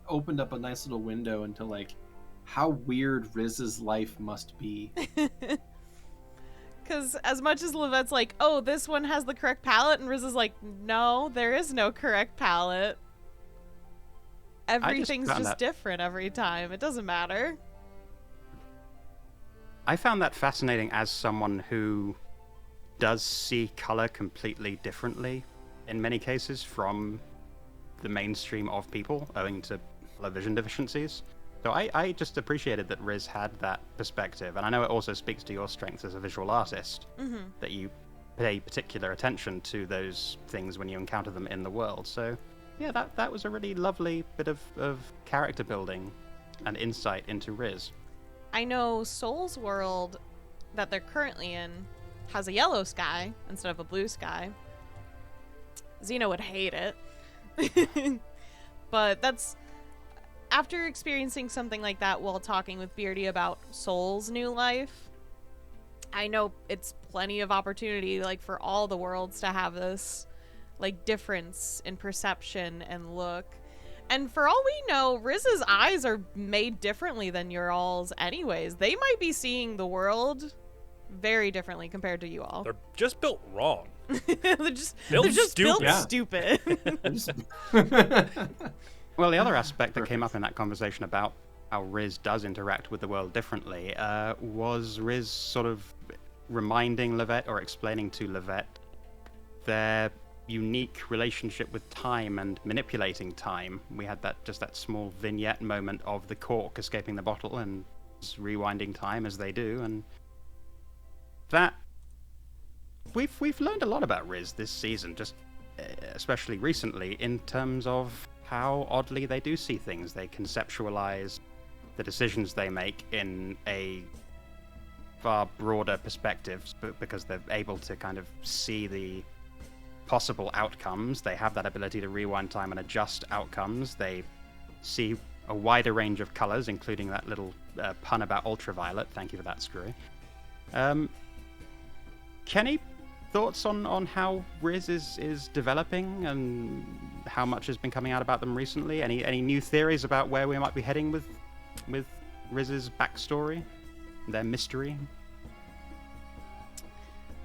opened up a nice little window into like how weird Riz's life must be. Because as much as Levette's like, oh, this one has the correct palette, and Riz is like, no, there is no correct palette. Everything's found just that- different every time. It doesn't matter. I found that fascinating as someone who does see color completely differently in many cases from the mainstream of people owing to color vision deficiencies. So I just appreciated that Riz had that perspective, and I know it also speaks to your strengths as a visual artist, that you pay particular attention to those things when you encounter them in the world. So yeah, that was a really lovely bit of character building and insight into Riz. I know Soul's world that they're currently in has a yellow sky instead of a blue sky. Xeno would hate it. But that's after experiencing something like that while talking with Beardy about Soul's new life. I know it's plenty of opportunity like for all the worlds to have this like difference in perception and look. And for all we know, Riz's eyes are made differently than your all's anyways. They might be seeing the world very differently compared to you all. They're just built wrong. they're just Built they're just built stupid. stupid. Well, the other aspect that came up in that conversation about how Riz does interact with the world differently was Riz sort of reminding Levette or explaining to Levette their unique relationship with time and manipulating time. We had that small vignette moment of the cork escaping the bottle and rewinding time as they do, and that we've learned a lot about Riz this season, just especially recently, in terms of how oddly they do see things. They conceptualize the decisions they make in a far broader perspective, because they're able to kind of see the possible outcomes. They have that ability to rewind time and adjust outcomes. They see a wider range of colors, including that little pun about ultraviolet. Thank you for that, Skrewy. Keni, thoughts on how Riz is developing and how much has been coming out about them recently? Any new theories about where we might be heading with Riz's backstory, their mystery?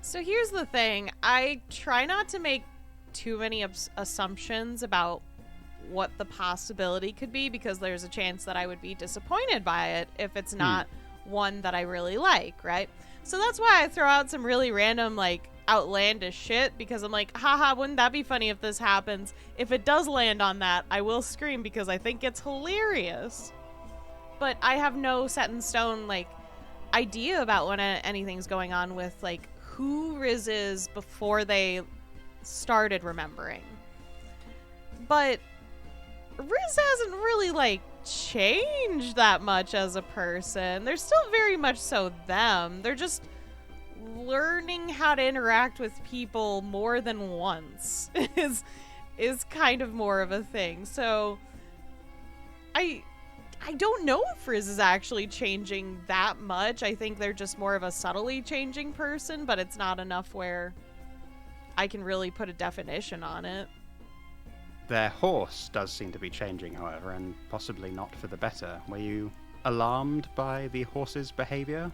So here's the thing. I try not to make too many assumptions about what the possibility could be, because there's a chance that I would be disappointed by it if it's not one that I really like, right? So that's why I throw out some really random, like, outlandish shit, because I'm like, haha, wouldn't that be funny if this happens? If it does land on that, I will scream because I think it's hilarious. But I have no set in stone, like, idea about when anything's going on with, like, who Riz is before they started remembering. But Riz hasn't really, like, changed that much as a person. They're still very much so them. They're just learning how to interact with people more than once is kind of more of a thing. So I don't know if Riz is actually changing that much. I think they're just more of a subtly changing person, but it's not enough where I can really put a definition on it. Their horse does seem to be changing, however, and possibly not for the better. Were you alarmed by the horse's behavior?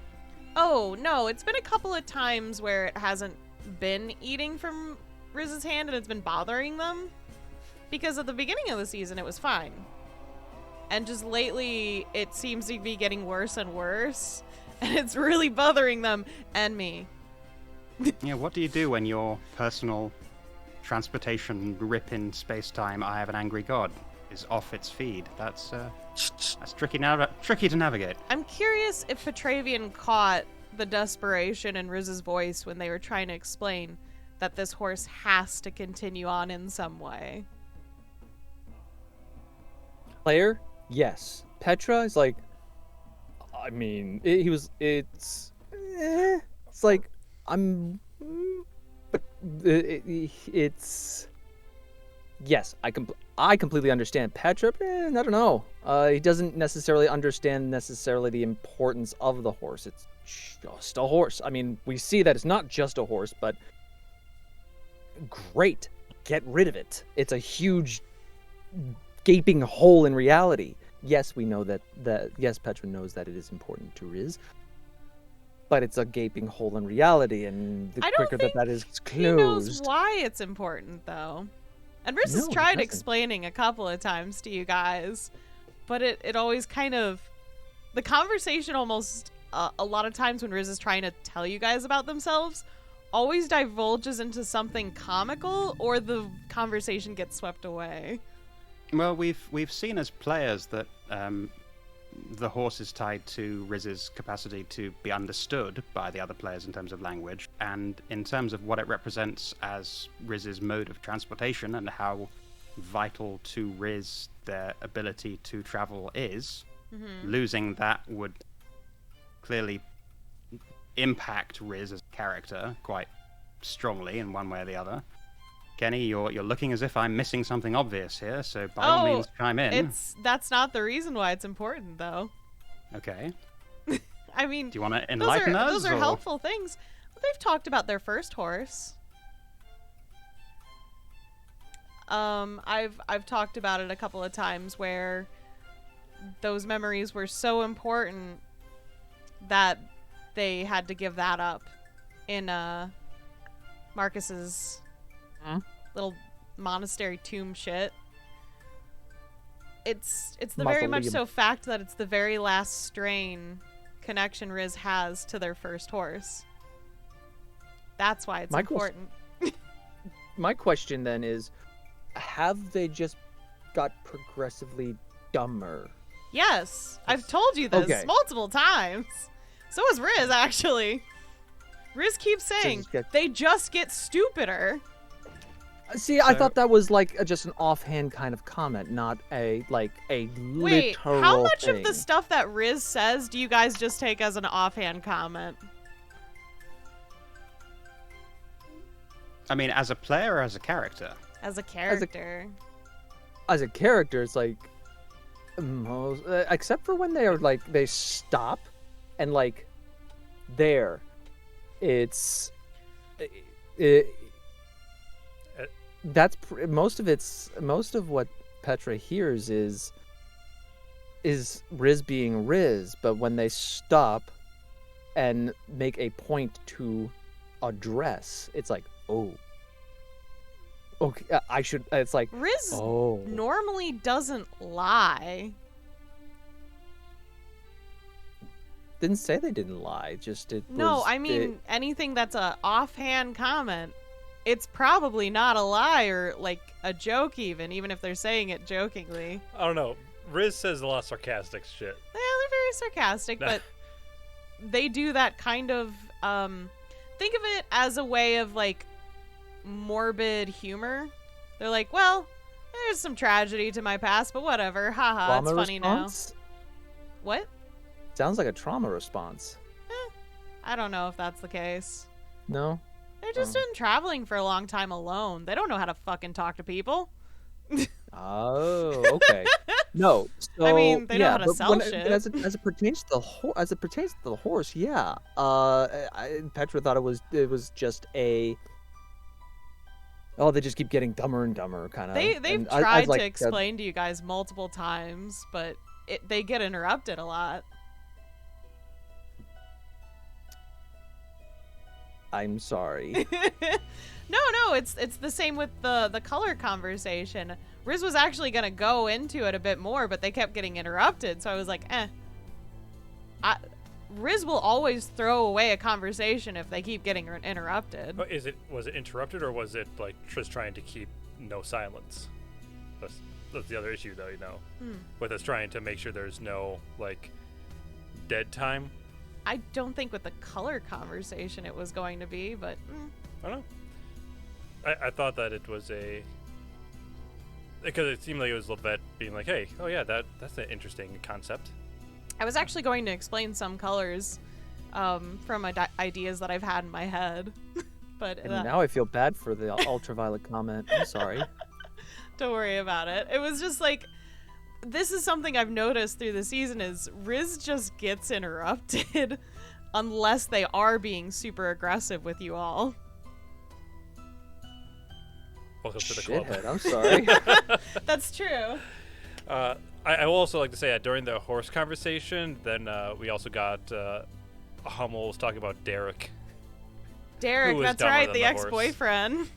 Oh, no, it's been a couple of times where it hasn't been eating from Riz's hand and it's been bothering them. Because at the beginning of the season, it was fine. And just lately, it seems to be getting worse and worse. And it's really bothering them and me. Yeah, what do you do when your personal transportation rip in space-time, I have an angry god, is off its feed? That's tricky to navigate. I'm curious if Petravian caught the desperation in Riz's voice when they were trying to explain that this horse has to continue on in some way. Player, yes. Petra is like, I mean, it's like, but it's, yes, I completely understand. Petra, I don't know. He doesn't necessarily understand the importance of the horse. It's just a horse. I mean, we see that it's not just a horse, but great, get rid of it. It's a huge gaping hole in reality. Yes, we know that yes, Petra knows that it is important to Riz, but it's a gaping hole in reality, and the quicker that is closed. He knows why it's important, though. And Riz has tried explaining a couple of times to you guys, but it always kind of, the conversation almost, a lot of times when Riz is trying to tell you guys about themselves, always divulges into something comical, or the conversation gets swept away. Well, we've seen as players that the horse is tied to Riz's capacity to be understood by the other players in terms of language, and in terms of what it represents as Riz's mode of transportation and how vital to Riz their ability to travel is. Mm-hmm. Losing that would clearly impact Riz as a character quite strongly in one way or the other. Keni, you're looking as if I'm missing something obvious here, so by all means chime in. That's not the reason why it's important, though. Okay. I mean, do you want to enlighten us? Those are helpful things. Well, they've talked about their first horse. I've talked about it a couple of times where those memories were so important that they had to give that up in Marcus's little monastery tomb shit. It's the very much so fact that it's the very last strain connection Riz has to their first horse. That's why it's important. My question then is, have they just got progressively dumber? Yes, I've told you this multiple times. So has Riz, actually. Riz keeps saying Just get- they just get stupider. See, I thought that was like just an offhand kind of comment, not a Wait, literal how much thing. of the stuff that Riz says do you guys just take as an offhand comment? I mean, as a player or as a character? As a character. As a character, it's like most, except for when they are like they stop, and like there, it's most of what Petra hears is Riz being Riz, but when they stop and make a point to address, it's like, oh, okay, I should. It's like, Riz oh, normally doesn't lie. didn't say they didn't lie. Just it. No, was, I mean anything that's a offhand comment. It's probably not a lie or like a joke, even if they're saying it jokingly. I don't know. Riz says a lot of sarcastic shit. Yeah, they're very sarcastic, but they do that kind of. Think of it as a way of like morbid humor. They're like, well, there's some tragedy to my past, but whatever. Haha, it's trauma funny response? now. What? Sounds like a trauma response. I don't know if that's the case. No. They're just been traveling for a long time alone. They don't know how to fucking talk to people. Oh, okay. No, so I mean, they know yeah, how to but sell when, shit. As it pertains to the horse, yeah. Petra thought it was just a. Oh, they just keep getting dumber and dumber, kind of. They've tried to explain to you guys multiple times, but they get interrupted a lot. I'm sorry. No, it's the same with the color conversation. Riz was actually gonna go into it a bit more, but they kept getting interrupted, so I was like, Riz will always throw away a conversation if they keep getting interrupted. Was it interrupted, or was it like just trying to keep no silence? That's the other issue, though, with us trying to make sure there's no like dead time. I don't think with the color conversation it was going to be, but I don't know. I thought that it was because it seemed like it was Levette being like, hey, oh yeah, that's an interesting concept. I was actually going to explain some colors from ideas that I've had in my head. But And now I feel bad for the ultraviolet comment. I'm sorry. Don't worry about it. It was just like, this is something I've noticed through the season is Riz just gets interrupted unless they are being super aggressive with you all. Welcome to the club. Shithead, I'm sorry. That's true. I will also like to say that during the horse conversation, then we also got Hummel was talking about Derek. Derek, Who is that's dumber right, than the the horse. ex-boyfriend.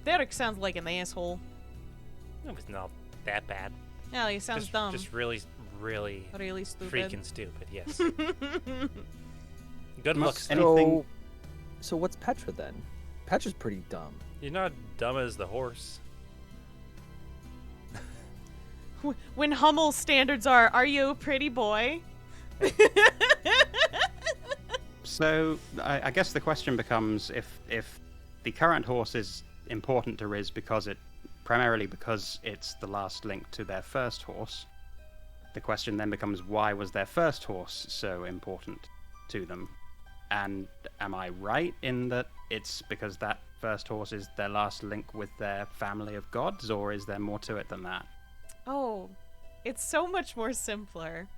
Derek sounds like an asshole. It was not that bad. Yeah, he sounds dumb. Just really, really stupid. freaking stupid. Yes. Good looks. Anything- So what's Petra then? Petra's pretty dumb. You're not dumb as the horse. When Hummel's standards are you a pretty boy? So I guess the question becomes if the current horse is important to Riz primarily because it's the last link to their first horse. The question then becomes, why was their first horse so important to them? And am I right in that it's because that first horse is their last link with their family of gods, or is there more to it than that? Oh, it's so much more simpler.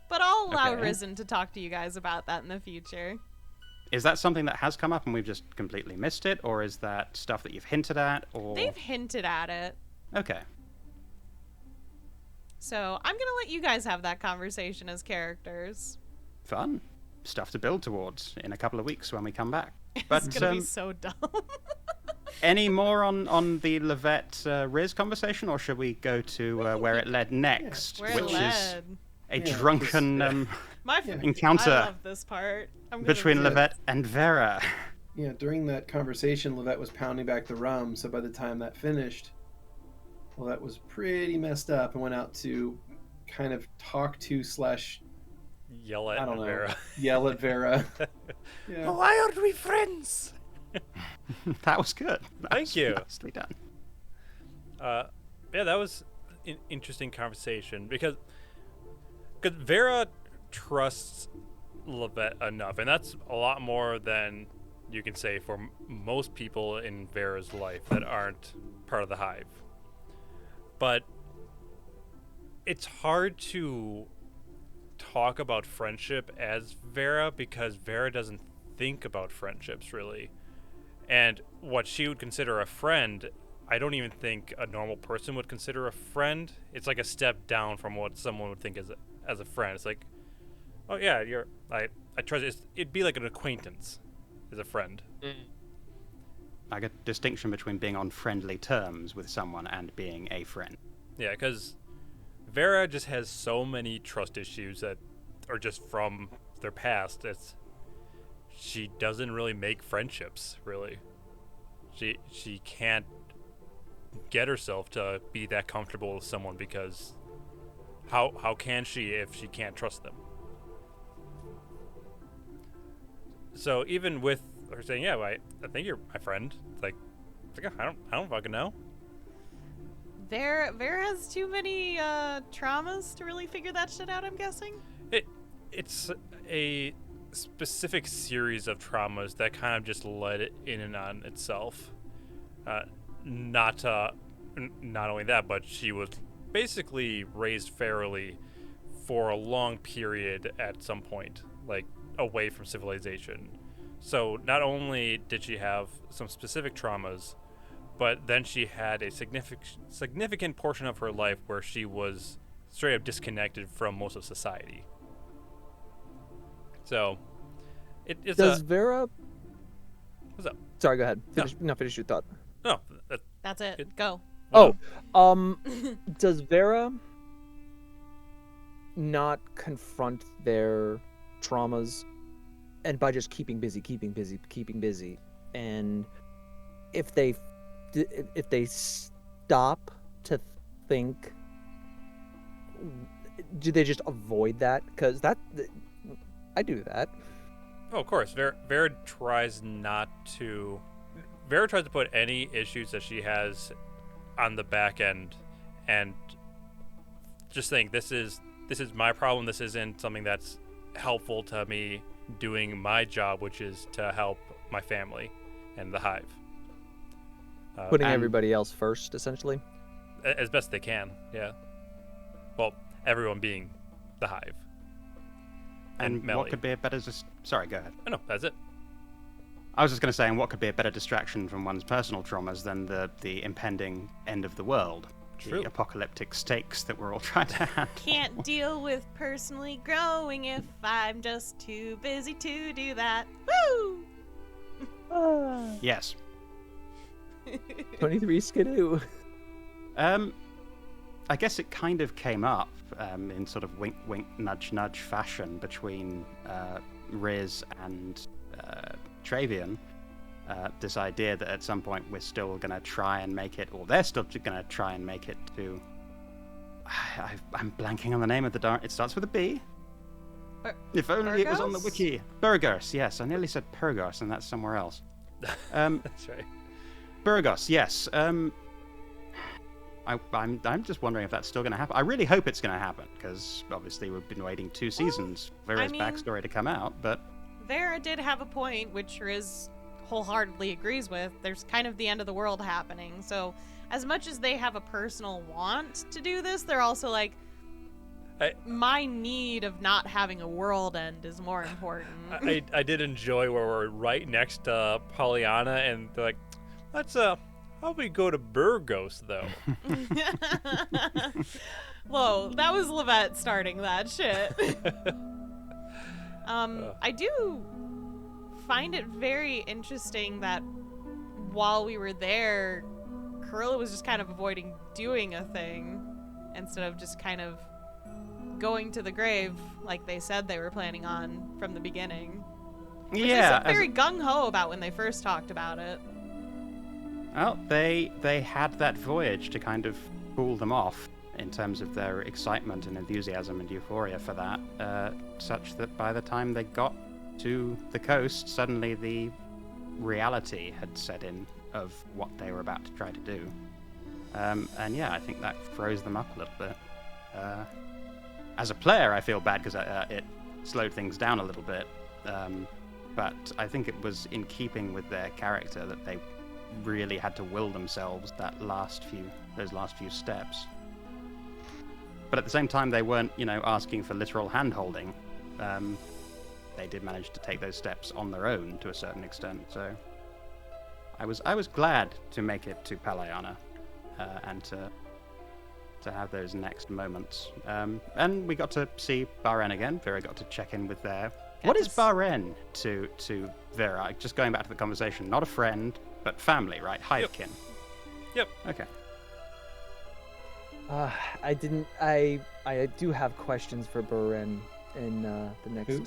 But I'll allow Okay. Risen to talk to you guys about that in the future. Is that something that has come up and we've just completely missed it, or is that stuff that you've hinted at, or... They've hinted at it. Okay. So I'm going to let you guys have that conversation as characters. Fun. Stuff to build towards in a couple of weeks when we come back. It's But going to be so dumb. any more on the Levette Riz conversation, or should we go to where it led next, Where it which is led. a Yeah, drunken encounter I love this part. I'm gonna between do it. Levette and Vera? Yeah, during that conversation, Levette was pounding back the rum, so by the time that finished, Levette was pretty messed up and went out to kind of talk to / Yell I at don't know. Vera. Yell at Vera. Yeah. Why aren't we friends? That was good. Thank you. Nicely done. Yeah, that was an interesting conversation because Vera trusts Levette enough, and that's a lot more than you can say for most people in Vera's life that aren't part of the Hive. But it's hard to talk about friendship as Vera because Vera doesn't think about friendships really. And what she would consider a friend, I don't even think a normal person would consider a friend. It's like a step down from what someone would think as a friend. It's like, oh yeah, I trust. It'd be like an acquaintance, as a friend. Like a distinction between being on friendly terms with someone and being a friend. Yeah, because Vera just has so many trust issues that are just from their past. She doesn't really make friendships, really. She can't get herself to be that comfortable with someone because how can she if she can't trust them? So even with her saying, yeah, well, I think you're my friend, it's like I don't fucking know. Vera has too many traumas to really figure that shit out, I'm guessing. It's a specific series of traumas that kind of just led it in and on itself. Not only that, but she was basically raised fairly for a long period at some point, like away from civilization. So not only did she have some specific traumas, but then she had a significant portion of her life where she was straight up disconnected from most of society. So, it's Does Vera? What's up? Sorry, go ahead. Finish your thought. No, That's it. Good. Go. Does Vera not confront their traumas, and by just keeping busy, and if they stop to think, do they just avoid that? Because I do that. Oh, of course. Vera tries to put any issues that she has on the back end and just think this is my problem. This isn't something that's helpful to me doing my job, which is to help my family and the Hive. Putting everybody else first, essentially. As best they can, yeah. Well, everyone being the Hive. And Melly. what could be a better... Sorry, go ahead. Oh, no, that's it. I was just going to say, and what could be a better distraction from one's personal traumas than the impending end of the world? True. The apocalyptic stakes that we're all trying to handle. Can't deal with personally growing if I'm just too busy to do that. Woo! Yes. 23 Skidoo. I guess it kind of came up in sort of wink, wink, nudge, nudge fashion between Riz and Travian. This idea that at some point we're still going to try and make it, or they're still going to try and make it to... I'm blanking on the name of the darn... It starts with a B. If only it was on the Burgos? wiki. Burgos, yes. I nearly said Purgos, and that's somewhere else. That's right. Burgos, yes. I'm just wondering if that's still going to happen. I really hope it's going to happen, because obviously we've been waiting 2 seasons for Vera's backstory to come out, but... Vera did have a point, which Riz wholeheartedly agrees with. There's kind of the end of the world happening, so as much as they have a personal want to do this, they're also like, my need of not having a world end is more important. I did enjoy where we're right next to Pollyanna, and they're like, let's how about we go to Burgos though? Whoa, that was Levette starting that shit. I do find it very interesting that while we were there, Kurilla was just kind of avoiding doing a thing instead of just kind of going to the grave like they said they were planning on from the beginning. Which they seemed very gung-ho about when they first talked about it. Well, they had that voyage to kind of cool them off, in terms of their excitement and enthusiasm and euphoria for that, such that by the time they got to the coast, suddenly the reality had set in of what they were about to try to do. And yeah, I think that froze them up a little bit. As a player, I feel bad because it slowed things down a little bit. But I think it was in keeping with their character that they really had to will themselves those last few steps. But at the same time, they weren't, asking for literal hand-holding. They did manage to take those steps on their own to a certain extent. So I was glad to make it to Palayana and to have those next moments. And we got to see Baren again. Vera got to check in with there. What is Baren to Vera? Just going back to the conversation, not a friend, but family, right? Hivekin. Yep. Okay. I do have questions for Baren in the next. Who?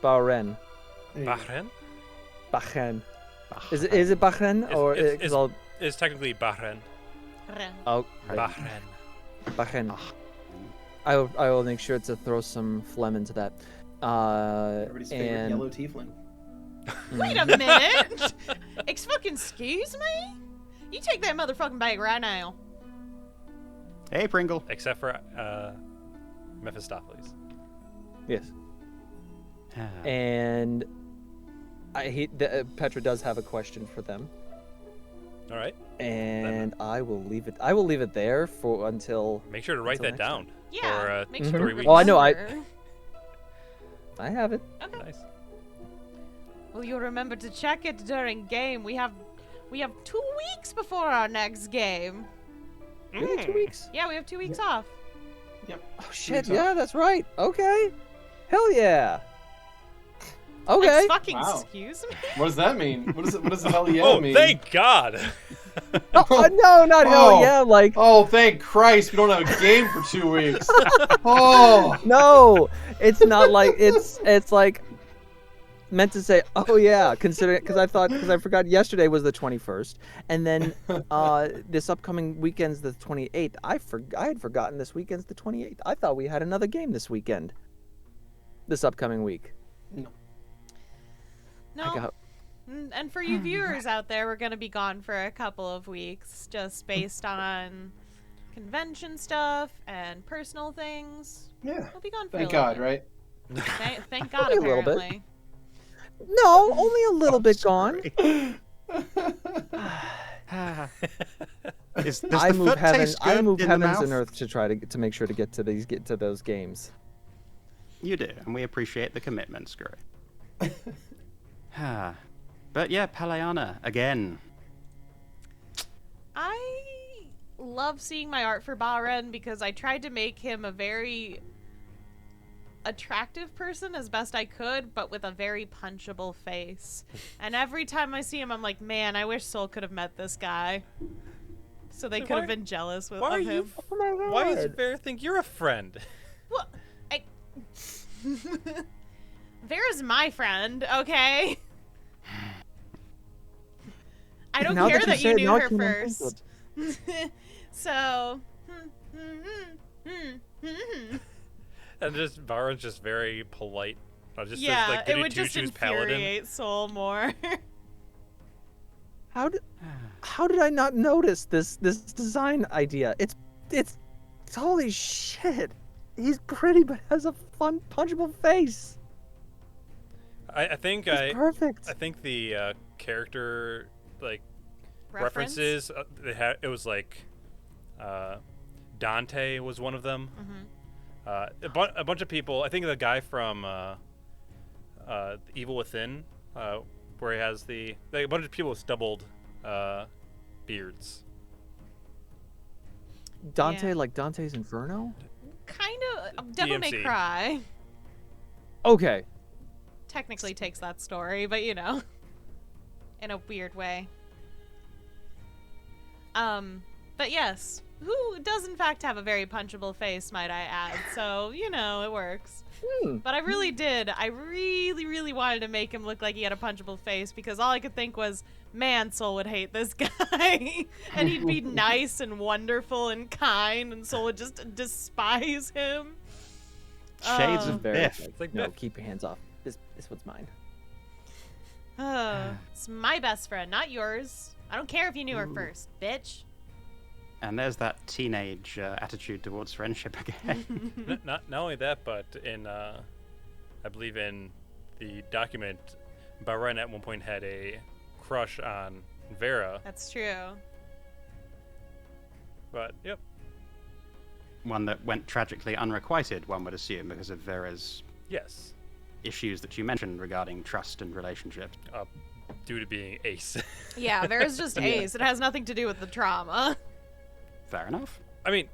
Baren. Bahrain? Bahrain. Is it Bahrain or It's technically Bahrain. Oh, Bahrain. Bahrain. I will make sure to throw some phlegm into that. Everybody's favorite and yellow tiefling. Wait a minute! Excuse me? You take that motherfucking bag right now. Hey, Pringle. Except for Mephistopheles. Yes. And Petra does have a question for them. All right. And I will leave it there for until. Make sure to write that down. Yeah. For make sure 3 weeks. Oh, I know. I have it. Okay. Nice. Will you remember to check it during game? We have 2 weeks before our next game. Really, 2 weeks? Yeah, we have 2 weeks off. Oh shit! weeks Yeah, that's right. Okay. Hell yeah. Okay. Fucking Wow. excuse me. What does that mean? What does the hell yeah Oh, mean? thank God! No, not hell yeah. Like Oh, thank Christ, we don't have a game for 2 weeks. Oh. no, it's not like it's like meant to say oh yeah. Considering because I forgot yesterday was the 21st, and then this upcoming weekend's the 28th. I had forgotten this weekend's the 28th. I thought we had another game this weekend. This upcoming week. No. And for you viewers out there, we're going to be gone for a couple of weeks just based on convention stuff and personal things. Yeah. We'll be gone for Thank a little God, bit. right? Thank God, Only a little bit. apparently. No, only a little bit gone. I move heavens and earth to try to make sure to get to those games. You do, and we appreciate the commitment, Skrewy. But yeah, Palayana again. I love seeing my art for Baren because I tried to make him a very attractive person as best I could, but with a very punchable face. And every time I see him, I'm like, man, I wish Soul could have met this guy. So they could have been jealous of him. Why does Vera think you're a friend? Well, Vera's my friend, okay? I don't Now care that that you you say it, knew now I her can first. So. And just Baron's just very polite. Just Yeah, says, like, it would just choose Paladin. infuriate Soul more. How did I not notice this design idea? It's holy shit. He's pretty but has a fun punchable face. I think He's perfect. I think the character references it was like Dante was one of them. Mm-hmm. A bunch of people. I think the guy from Evil Within, where he has a bunch of people with stubbled beards. Dante, Yeah. like Dante's Inferno? Kind of. Devil May DMC. Cry Okay. technically takes that story, but in a weird way. But yes, who does in fact have a very punchable face, might I add. So, it works. But I really wanted to make him look like he had a punchable face, because all I could think was, man, Soul would hate this guy. And he'd be nice and wonderful and kind, and Soul would just despise him. Shades of Very Biff. like, It's like no, Biff. keep your hands off. This one's mine. It's my best friend, not yours. I don't care if you knew her first, bitch. And there's that teenage attitude towards friendship again. Not only that, but in I believe in the document, Bahrain at one point had a crush on Vera. That's true. But yep, One that went tragically unrequited, one would assume, because of Vera's yes, issues that you mentioned regarding trust and relationships. due to being ace. Yeah, Vera's just ace. It has nothing to do with the trauma. Fair enough. I mean,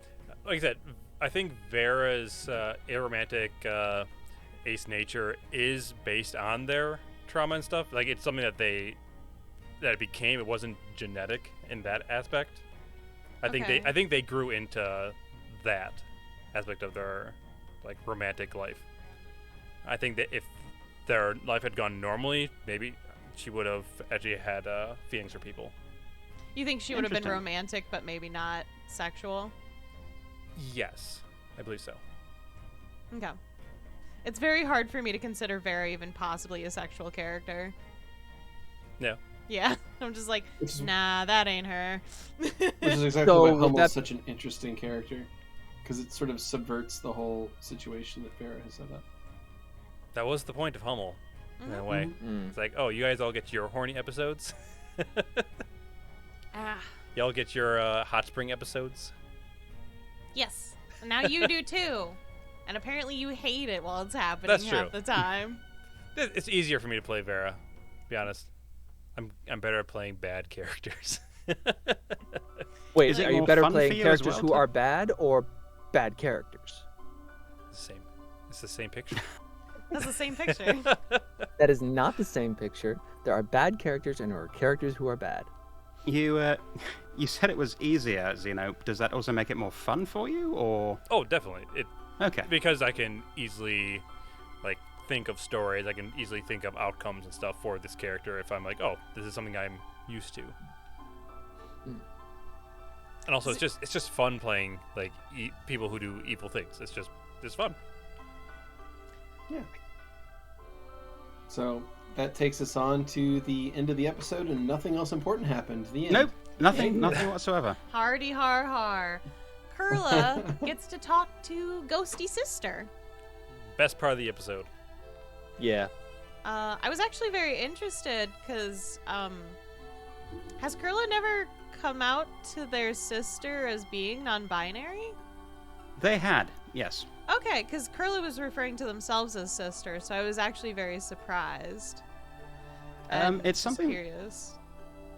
like I said, I think Vera's aromantic ace nature is based on their trauma and stuff. Like, it's something that it became. It wasn't genetic in that aspect. I think they grew into that aspect of their romantic life. I think that if their life had gone normally, maybe she would have actually had feelings for people. You think she would have been Interesting. romantic, but maybe not sexual? Yes, I believe so. Okay. It's very hard for me to consider Vera even possibly a sexual character. Yeah. Yeah, I'm just like, nah, that ain't her. Which is exactly So, why with Hummel's that- such an interesting character, because it sort of subverts the whole situation that Vera has set up. That was the point of Hummel, in a way. It's like, oh, you guys all get your horny episodes. Ah, Y'all get your hot spring episodes. yes. And now you do too. And apparently you hate it while it's happening That's half true. the time. It's easier for me to play Vera, to be honest. I'm better at playing bad characters. Wait, Is it are you more better fun for playing you as characters well who to- are bad or bad characters? It's the same picture. That's the same picture. That is not the same picture. There are bad characters and there are characters who are bad. You said it was easier, Xeno. Does that also make it more fun for you, or Oh, definitely. okay? Because I can easily think of stories. I can easily think of outcomes and stuff for this character if I'm like, oh, this is something I'm used to. And also, it's just fun playing people who do evil things. It's fun. Yeah. So that takes us on to the end of the episode, and nothing else important happened. The end. Nope, nothing whatsoever. Hardy har har. Kurla gets to talk to Ghosty Sister. Best part of the episode. Yeah. I was actually very interested because has Kurla never come out to their sister as being non-binary? They had, yes. Okay, because Kurla was referring to themselves as sisters, so I was actually very surprised. And It's just something. curious.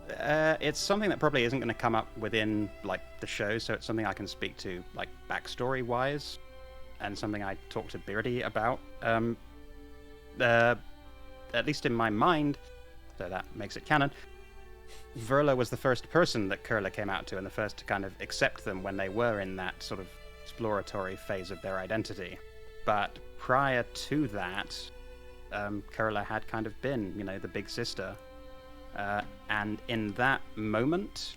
It's something that probably isn't going to come up within the show, so it's something I can speak to backstory wise, and something I talked to Beardy about. At least in my mind, so that makes it canon. Verla was the first person that Kurla came out to, and the first to kind of accept them when they were in that sort of exploratory phase of their identity. But prior to that, Kurla had kind of been, the big sister. And in that moment,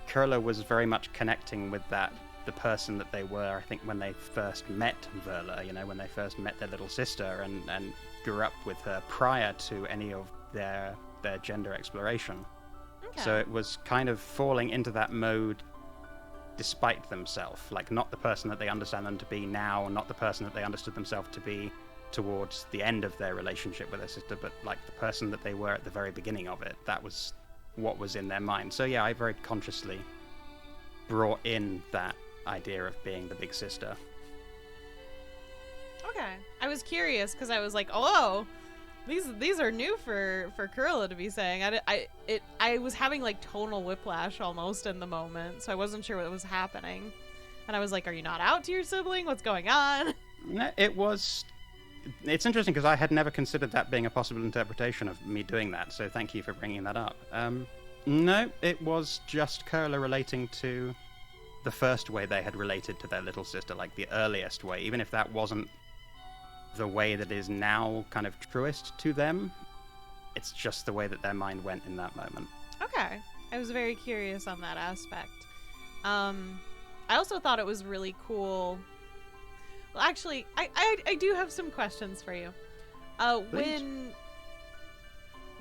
Kurla was very much connecting with the person that they were, I think, when they first met Verla, when they first met their little sister and grew up with her prior to any of their gender exploration. Okay. So it was kind of falling into that mode despite themselves, not the person that they understand them to be now, not the person that they understood themselves to be towards the end of their relationship with their sister, but the person that they were at the very beginning of it. That was what was in their mind. So yeah, I very consciously brought in that idea of being the big sister. Okay. I was curious because I was like, oh, these are new for Kurla to be saying. I was having tonal whiplash almost in the moment, so I wasn't sure what was happening. And I was like, are you not out to your sibling? What's going on? It's interesting because I had never considered that being a possible interpretation of me doing that, so thank you for bringing that up. No, it was just Curler relating to the first way they had related to their little sister, like the earliest way, even if that wasn't the way that is now kind of truest to them. It's just the way that their mind went in that moment. Okay. I was very curious on that aspect. I also thought it was really cool. Well, actually, I do have some questions for you.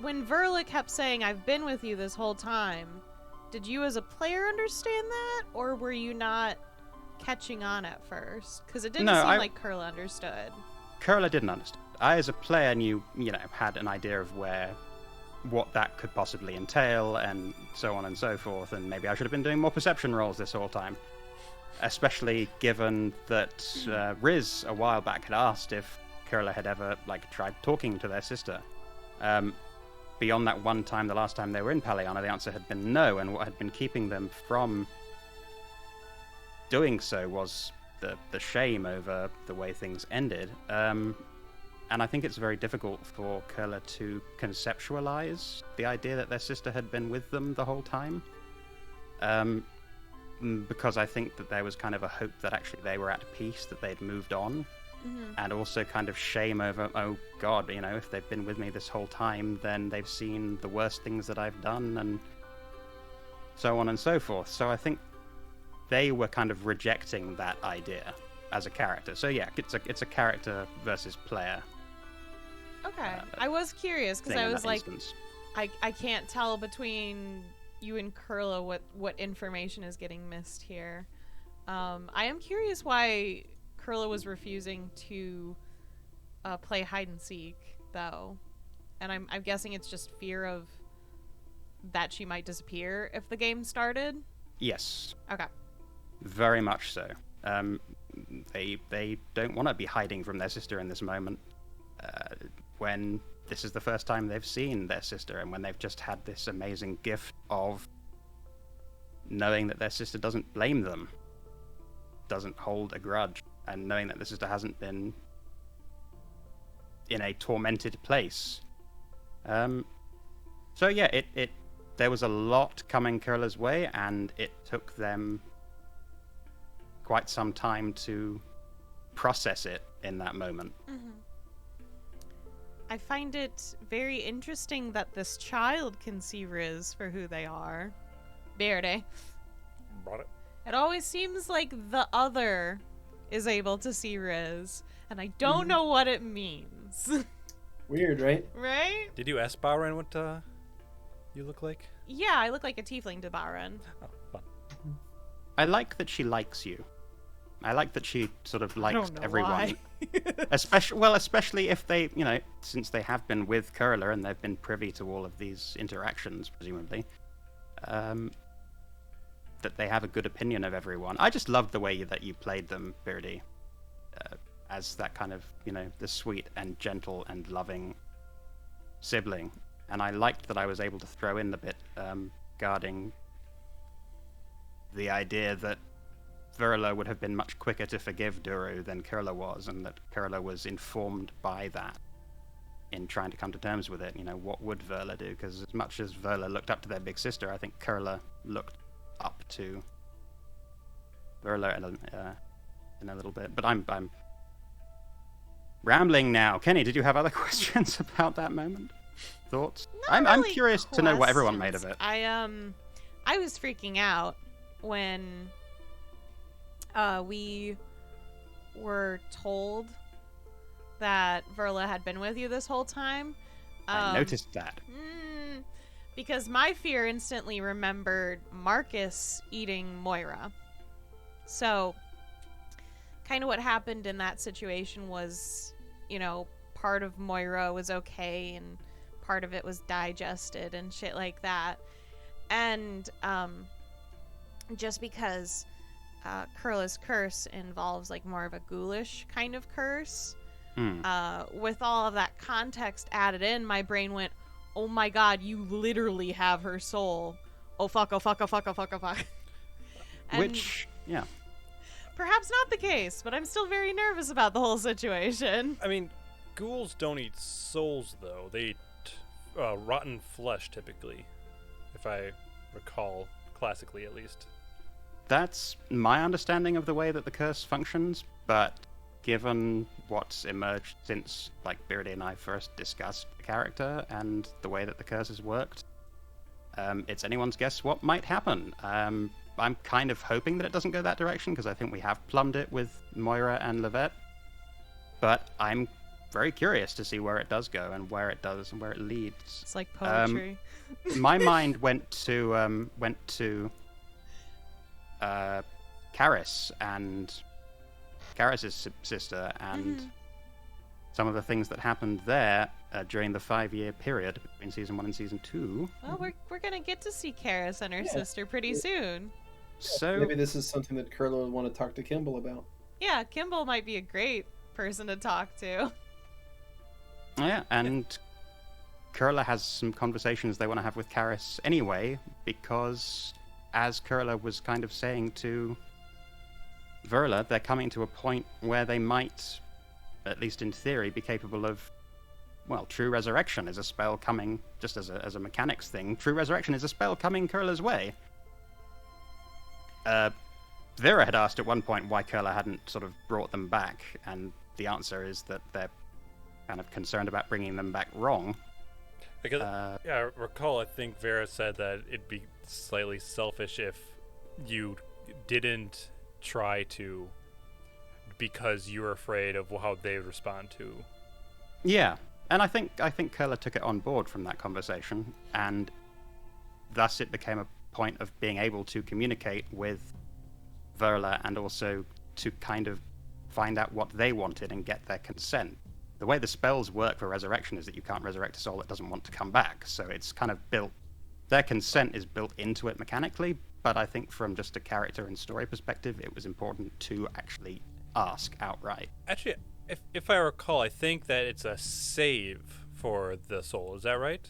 When Verla kept saying, "I've been with you this whole time," did you as a player understand that, or were you not catching on at first? Because it didn't seem like Curla understood. Curla didn't understand. I, as a player, had an idea of what that could possibly entail, and so on and so forth, and maybe I should have been doing more perception rolls this whole time. Especially given that Riz, a while back, had asked if Curla had ever, tried talking to their sister. Beyond that one time, the last time they were in Paliana, the answer had been no, and what had been keeping them from doing so was the shame over the way things ended. And I think it's very difficult for Curla to conceptualize the idea that their sister had been with them the whole time. Because I think that there was kind of a hope that actually they were at peace, that they'd moved on. Mm-hmm. And also kind of shame over, oh God, if they've been with me this whole time, then they've seen the worst things that I've done, and so on and so forth. So I think they were kind of rejecting that idea as a character. So yeah, it's a character versus player. Okay. I was curious because I was like, instance. I can't tell between you and Curla what information is getting missed here. I am curious why Curla was refusing to play hide and seek, though, and I'm guessing it's just fear of that she might disappear if the game started. Yes. Okay. Very much so. They don't want to be hiding from their sister in this moment. When this is the first time they've seen their sister, and when they've just had this amazing gift of knowing that their sister doesn't blame them, doesn't hold a grudge, and knowing that their sister hasn't been in a tormented place. So yeah, there was a lot coming Curla's way, and it took them quite some time to process it in that moment. Mm-hmm. I find it very interesting that this child can see Riz for who they are. Beardy. Brought it. It always seems like the other is able to see Riz, and I don't know what it means. Weird, right? Right? Did you ask Byron what you look like? Yeah, I look like a tiefling to Baron. Oh, fun. I like that she likes you. I like that she sort of likes everyone. Why. especially if they, since they have been with Curla and they've been privy to all of these interactions, presumably, that they have a good opinion of everyone. I just loved the way that you played them, Beardy, as that kind of, the sweet and gentle and loving sibling. And I liked that I was able to throw in the bit guarding the idea that Verla would have been much quicker to forgive Duru than Curla was, and that Curla was informed by that in trying to come to terms with it. What would Verla do? Because as much as Verla looked up to their big sister, I think Curla looked up to Verla in a little bit. But I'm rambling now. Kenny, did you have other questions about that moment? Thoughts? I'm curious to know what everyone made of it. I was freaking out when we were told that Verla had been with you this whole time. I noticed that. Because my fear instantly remembered Marcus eating Moira. So, kind of what happened in that situation was, part of Moira was okay and part of it was digested and shit like that. And just because Curla's curse involves more of a ghoulish kind of curse, with all of that context added in, my brain went, oh my god, you literally have her soul. Oh fuck, oh fuck, oh fuck, oh fuck, oh fuck. Which, yeah. Perhaps not the case, but I'm still very nervous about the whole situation. I mean, ghouls don't eat souls, though. They eat rotten flesh, typically. if I recall classically at least. That's my understanding of the way that the curse functions, but given what's emerged since, like, Beardy and I first discussed the character and the way that the curse has worked, it's anyone's guess what might happen. I'm kind of hoping that it doesn't go that direction, because I think we have plumbed it with Moira and Levette, but I'm very curious to see where it does go and where it does and where it leads. It's like poetry. My mind went to Karis and Karis' sister and some of the things that happened there during the 5-year period between season 1 and season 2. Well, we're gonna get to see Karis and her sister pretty soon. So Maybe this is something that Curler would want to talk to Kimball about. Yeah, Kimball might be a great person to talk to. yeah, and Curler has some conversations they want to have with Karis anyway, because as Curler was kind of saying to Verla, they're coming to a point where they might, at least in theory, be capable of, well, True Resurrection is a spell coming, just as a mechanics thing, True Resurrection is a spell coming Curler's way. Vera had asked at one point why Curler hadn't sort of brought them back, and the answer is that they're kind of concerned about bringing them back wrong. Because, I recall, I think Vera said that it'd be slightly selfish if you didn't try to, because you were afraid of how they would respond to. Yeah, and I think Curler took it on board from that conversation, and thus it became a point of being able to communicate with Verla and also to kind of find out what they wanted and get their consent. The way the spells work for resurrection is that you can't resurrect a soul that doesn't want to come back, so it's kind of built, their consent is built into it mechanically, but I think from just a character and story perspective, it was important to actually ask outright. Actually, if I recall, I think that it's a save for the soul. Is that right?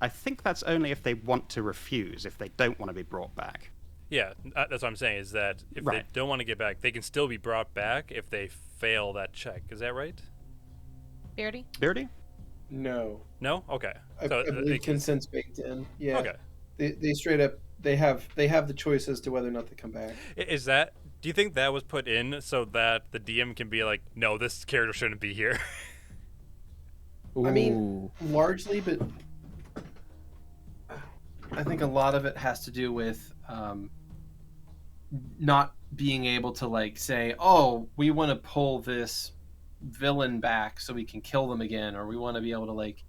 I think that's only if they want to refuse, if they don't want to be brought back. Yeah, that's what I'm saying, is that if they don't want to get back, they can still be brought back if they fail that check. Is that right? Beardy? Beardy? No. No? Okay. I believe consent's baked in. Yeah. Okay. They straight up, they have the choice as to whether or not they come back. Is that, do you think that was put in so that the DM can be like, no, this character shouldn't be here? I mean, largely, but I think a lot of it has to do with not being able to, like, say, oh, we want to pull this villain back so we can kill them again, or we want to be able to, like,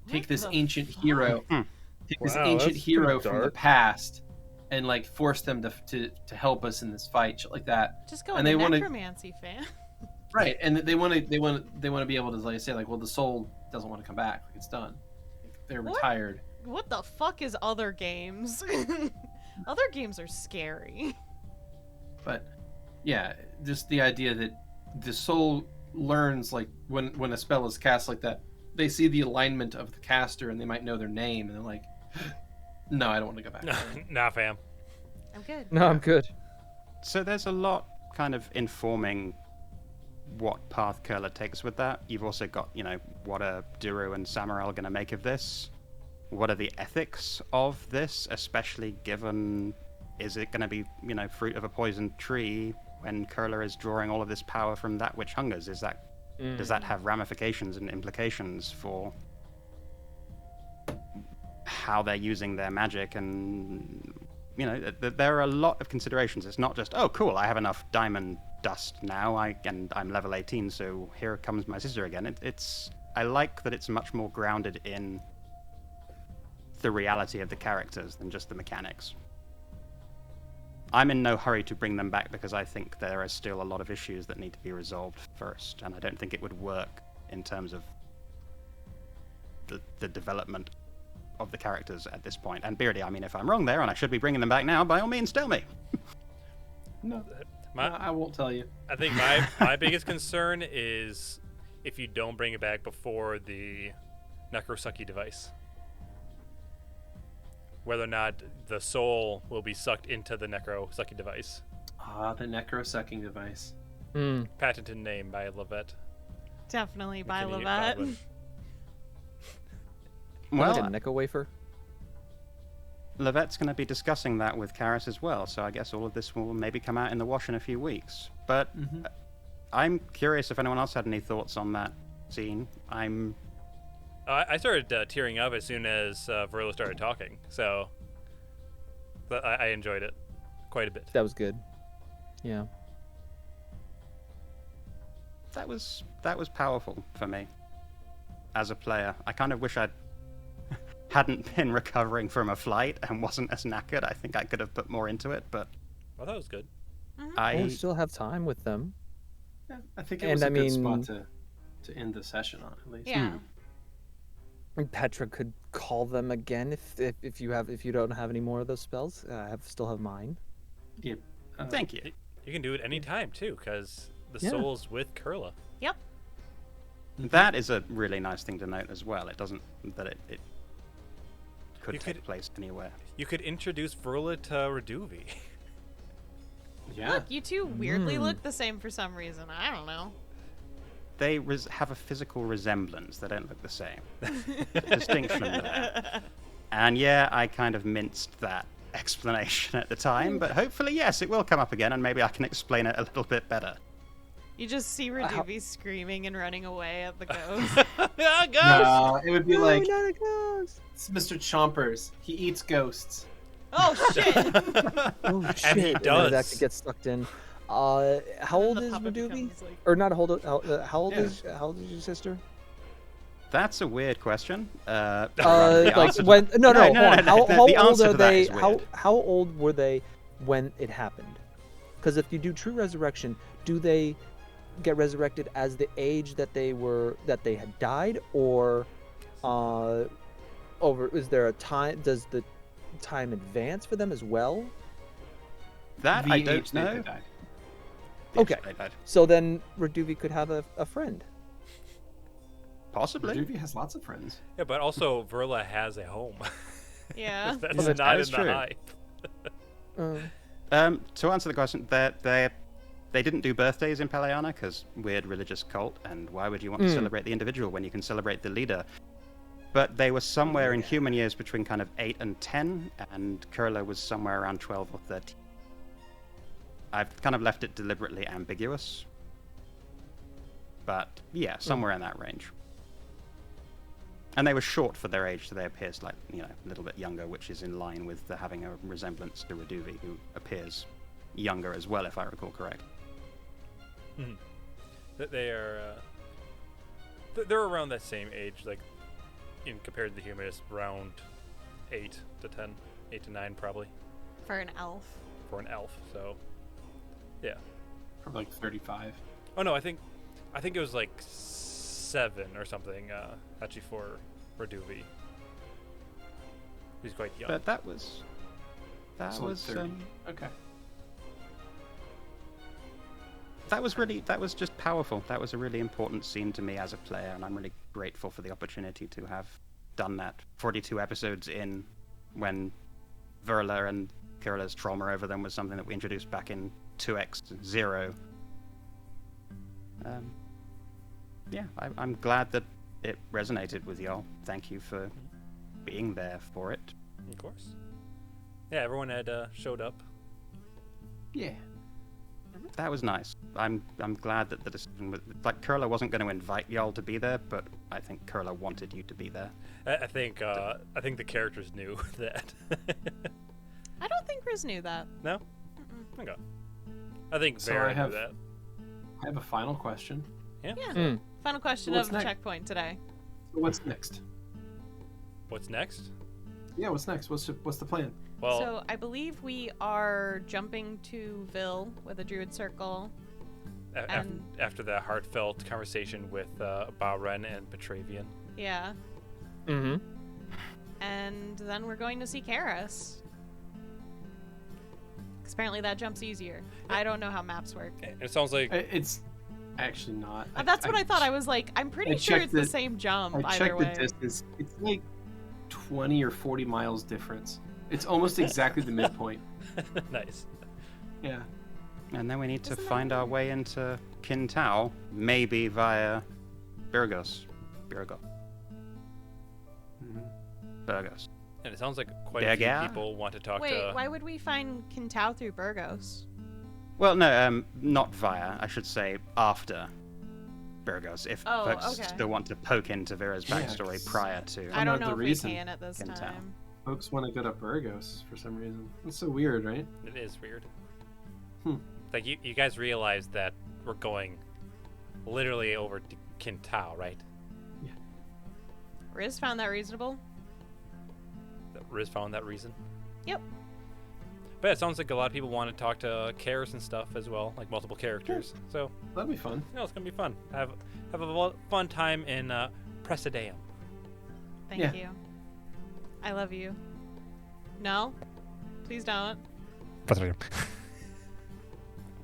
take this ancient hero from the past and, like, force them to help us in this fight, shit like that. Just go and in they necromancy fan. Right, and they want to be able to, like, say, like, well, the soul doesn't want to come back, like, it's done, they're retired. What the fuck is other games? Other games are scary. But yeah, just the idea that the soul learns, like, when a spell is cast like that, they see the alignment of the caster and they might know their name and they're like, no, I don't want to go back. Nah, fam. I'm good. No, I'm good. So there's a lot kind of informing what path Curler takes with that. You've also got, what are Duru and Samael going to make of this? What are the ethics of this, especially given, is it going to be, fruit of a poisoned tree when Curler is drawing all of this power from that which hungers? Does that have ramifications and implications for how they're using their magic? And, there are a lot of considerations. It's not just, oh, cool, I have enough diamond dust now, and I'm level 18, so here comes my sister again. I like that it's much more grounded in the reality of the characters than just the mechanics. I'm in no hurry to bring them back because I think there are still a lot of issues that need to be resolved first, and I don't think it would work in terms of the development of the characters at this point. And Beardy, I mean, if I'm wrong there and I should be bringing them back now, by all means tell me. No, I won't tell you. I think my biggest concern is if you don't bring it back before the Necrosucci device. Whether or not the soul will be sucked into the Necrosucking device. The Necrosucking device. Patented name by Levette. Definitely by Keni, Levette. probably. Well, Like a Necco wafer. Levette's going to be discussing that with Karis as well, so I guess all of this will maybe come out in the wash in a few weeks. But I'm curious if anyone else had any thoughts on that scene. I started tearing up as soon as Verla started talking, so but I enjoyed it quite a bit. That was good. Yeah. That was powerful for me as a player. I kind of wish I hadn't been recovering from a flight and wasn't as knackered. I think I could have put more into it, but Well, that was good. We still have time with them. Yeah, I think it was a good spot to end the session on, at least. Yeah. Petra could call them again if you don't have any more of those spells. I still have mine. Yeah. thank you. You can do it any time too, because the Yeah. soul's with Kurla. Yep. That is a really nice thing to note as well. It doesn't that it could You take could- place anywhere. You could introduce Verla to Raduvi. Yeah. Look, you two weirdly look the same for some reason. I don't know. They have a physical resemblance. They don't look the same. Distinction there. And yeah, I kind of minced that explanation at the time, but hopefully, yes, it will come up again, and maybe I can explain it a little bit better. You just see Raduvi screaming and running away at the ghost. Ah, ghost! No, it would be like, not a ghost. it's Mr. Chompers. He eats ghosts. Oh shit! Oh shit! And he It does. actually gets sucked in. How old The is puppet Raduvi? becomes, like- Or not? How old Yeah. is your sister? That's a weird question. The Like answer to- when? No, hold on. How the old answer are to that they? is weird. How old were they when it happened? Because if you do true resurrection, do they get resurrected as the age that they had died, or over? Is there a time? Does the time advance for them as well? That The I age don't that they know. died. Okay. They died. So then Raduvi could have a friend. Possibly. Raduvi has lots of friends. Yeah, but also Verla has a home. Yeah. That's that not is in the true. hype. To answer the question, they didn't do birthdays in Peleana because weird religious cult, and why would you want to celebrate the individual when you can celebrate the leader? But they were somewhere in human years between kind of 8 and 10, and Kurla was somewhere around 12 or 13. I've kind of left it deliberately ambiguous. But yeah, somewhere in that range. And they were short for their age, so they appear like, a little bit younger, which is in line with the having a resemblance to Raduvi, who appears younger as well, if I recall correct. They are. They're around that same age, like in compared to the humanists, around 8 to 10, 8 to 9 probably For an elf. for an elf. So, yeah. Probably like 35. Oh no, I think it was like 7 or something. Actually, for Raduvi, he's quite young. But that was So like 30. Okay. that was just powerful. That was a really important scene to me as a player, and I'm really grateful for the opportunity to have done that 42 episodes in, when Verla and Kurla's trauma over them was something that we introduced back in 2x0. Yeah, I'm glad that it resonated with y'all. Thank you for being there for it. Of course. Yeah, everyone had showed up. Yeah. That was nice. I'm glad that the decision was, like, Kurla wasn't going to invite y'all to be there, but I think Kurla wanted you to be there. I think the characters knew that. I don't think Riz knew that. No. Okay. I think So Vera I have- knew that. I have a final question. Yeah. Final question What's of next? checkpoint today. So what's next? What's next? Yeah, what's next? What's the plan? Well, So I believe we are jumping to Vil with a druid circle. and- after that heartfelt conversation with Baren and Petravian. Yeah. Mm-hmm. And then we're going to see Karis. 'Cause apparently that jump's easier. I don't know how maps work. It sounds like It's actually not. That's what I thought. I was like, I'm pretty I sure checked it's the the- same jump I either checked the way. distance. It's like 20 or 40 miles difference. It's almost exactly the midpoint. nice. Yeah. And then we need to Isn't that find our way into Qintao, maybe via Burgos. Mhm. Burgos. And it sounds like quite a Beardy? few people want to talk Wait, to. why would we find Kintao through Burgos? Well, no, not via. I should say after Burgos. If Oh, folks okay. still want to poke into Vera's Yeah, backstory 'cause- prior to. I don't know know the if reason. we can at this Kintao. time. Folks want to go to Burgos for some reason. It's so weird, right? It is weird. Hmm. Like you guys realize that we're going literally over to Kintao, right? Riz found that reasonable. That Riz found that reason. Yep. But it sounds like a lot of people want to talk to Karis and stuff as well, like multiple characters. So That'd be fun. it's gonna be fun. Have a fun time in Presideum. Thank Yeah. you. I love you. No? Please don't.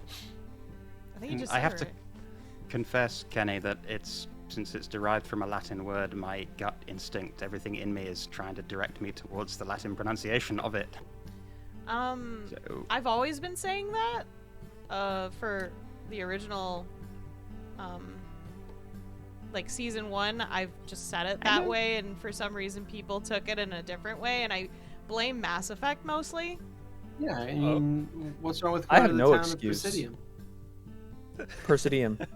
I think you just I said have it to right. confess, Kenny, that since it's derived from a Latin word, my gut instinct, everything in me is trying to direct me towards the Latin pronunciation of it. So, I've always been saying that for the original like season 1. I've just said it that way, and for some reason people took it in a different way, and I blame Mass Effect mostly. Yeah, I mean, what's wrong with I going have to the no town excuse. of Presidium? Persidium.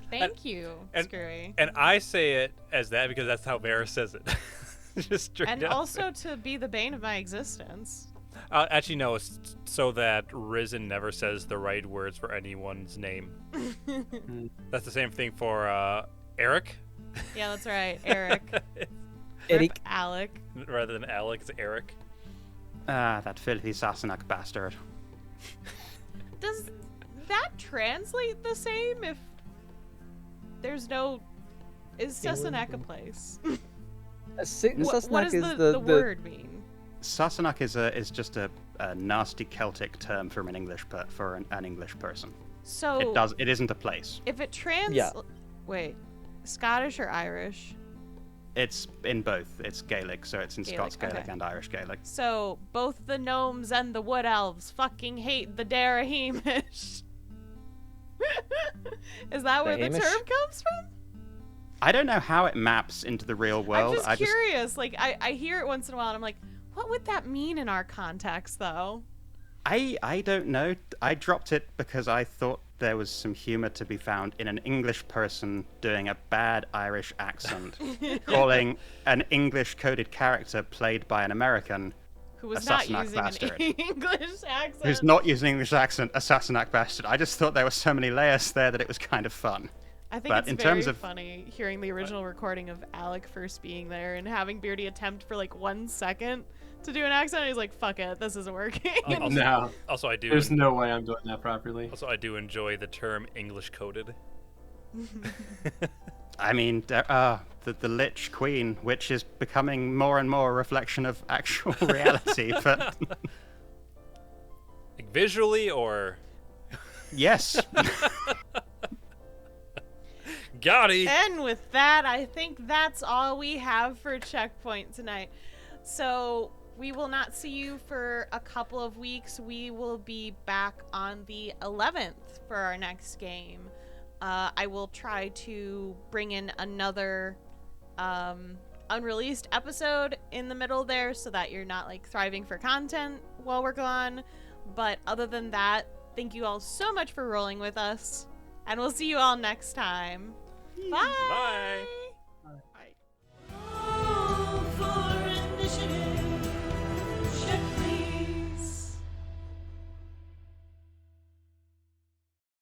Thank you, and- Skrewy. And I say it as that because that's how Vera says it. Just straight And up. also to be the bane of my existence. Actually, no, it's so that Risen never says the right words for anyone's name. That's the same thing for Eric. Yeah, that's right, Eric. Eric. Alec. Rather than Alex, Eric. that filthy Sassenach bastard. Does that translate the same if there's no... Is Sassenach a place? What Sassenach does is the word mean? Sassenach is just a nasty Celtic term for an English an English person. So It isn't a place. if it Yeah. Wait, Scottish or Irish? It's in both. It's Gaelic, so it's in Gaelic, Scots Gaelic okay. and Irish Gaelic. So both the gnomes and the wood elves fucking hate the Darahemish. Is that where the Hamish? term comes from? I don't know how it maps into the real world. I'm just curious. Like I hear it once in a while and I'm like, what would that mean in our context though? I don't know. I dropped it because I thought there was some humor to be found in an English person doing a bad Irish accent, calling an English-coded character played by an American Who was a not Sassenach using bastard. an English accent. who's not using an English accent, a Sassenach bastard. I just thought there were so many layers there that it was kind of fun. I think But it's in very terms of- funny hearing the original recording of Alec first being there and having Beardy attempt for like 1 second to do an accent. And he's like, "Fuck it, this isn't working." No, Also, I do. there's no way I'm doing that properly. Also, I do enjoy the term English coded. I mean, the Lich Queen, which is becoming more and more a reflection of actual reality, but Like visually or yes. Gotti. And with that, I think that's all we have for Checkpoint tonight. So we will not see you for a couple of weeks. We will be back on the 11th for our next game. I will try to bring in another unreleased episode in the middle there so that you're not like thriving for content while we're gone. But other than that, thank you all so much for rolling with us. And we'll see you all next time. Bye. Bye.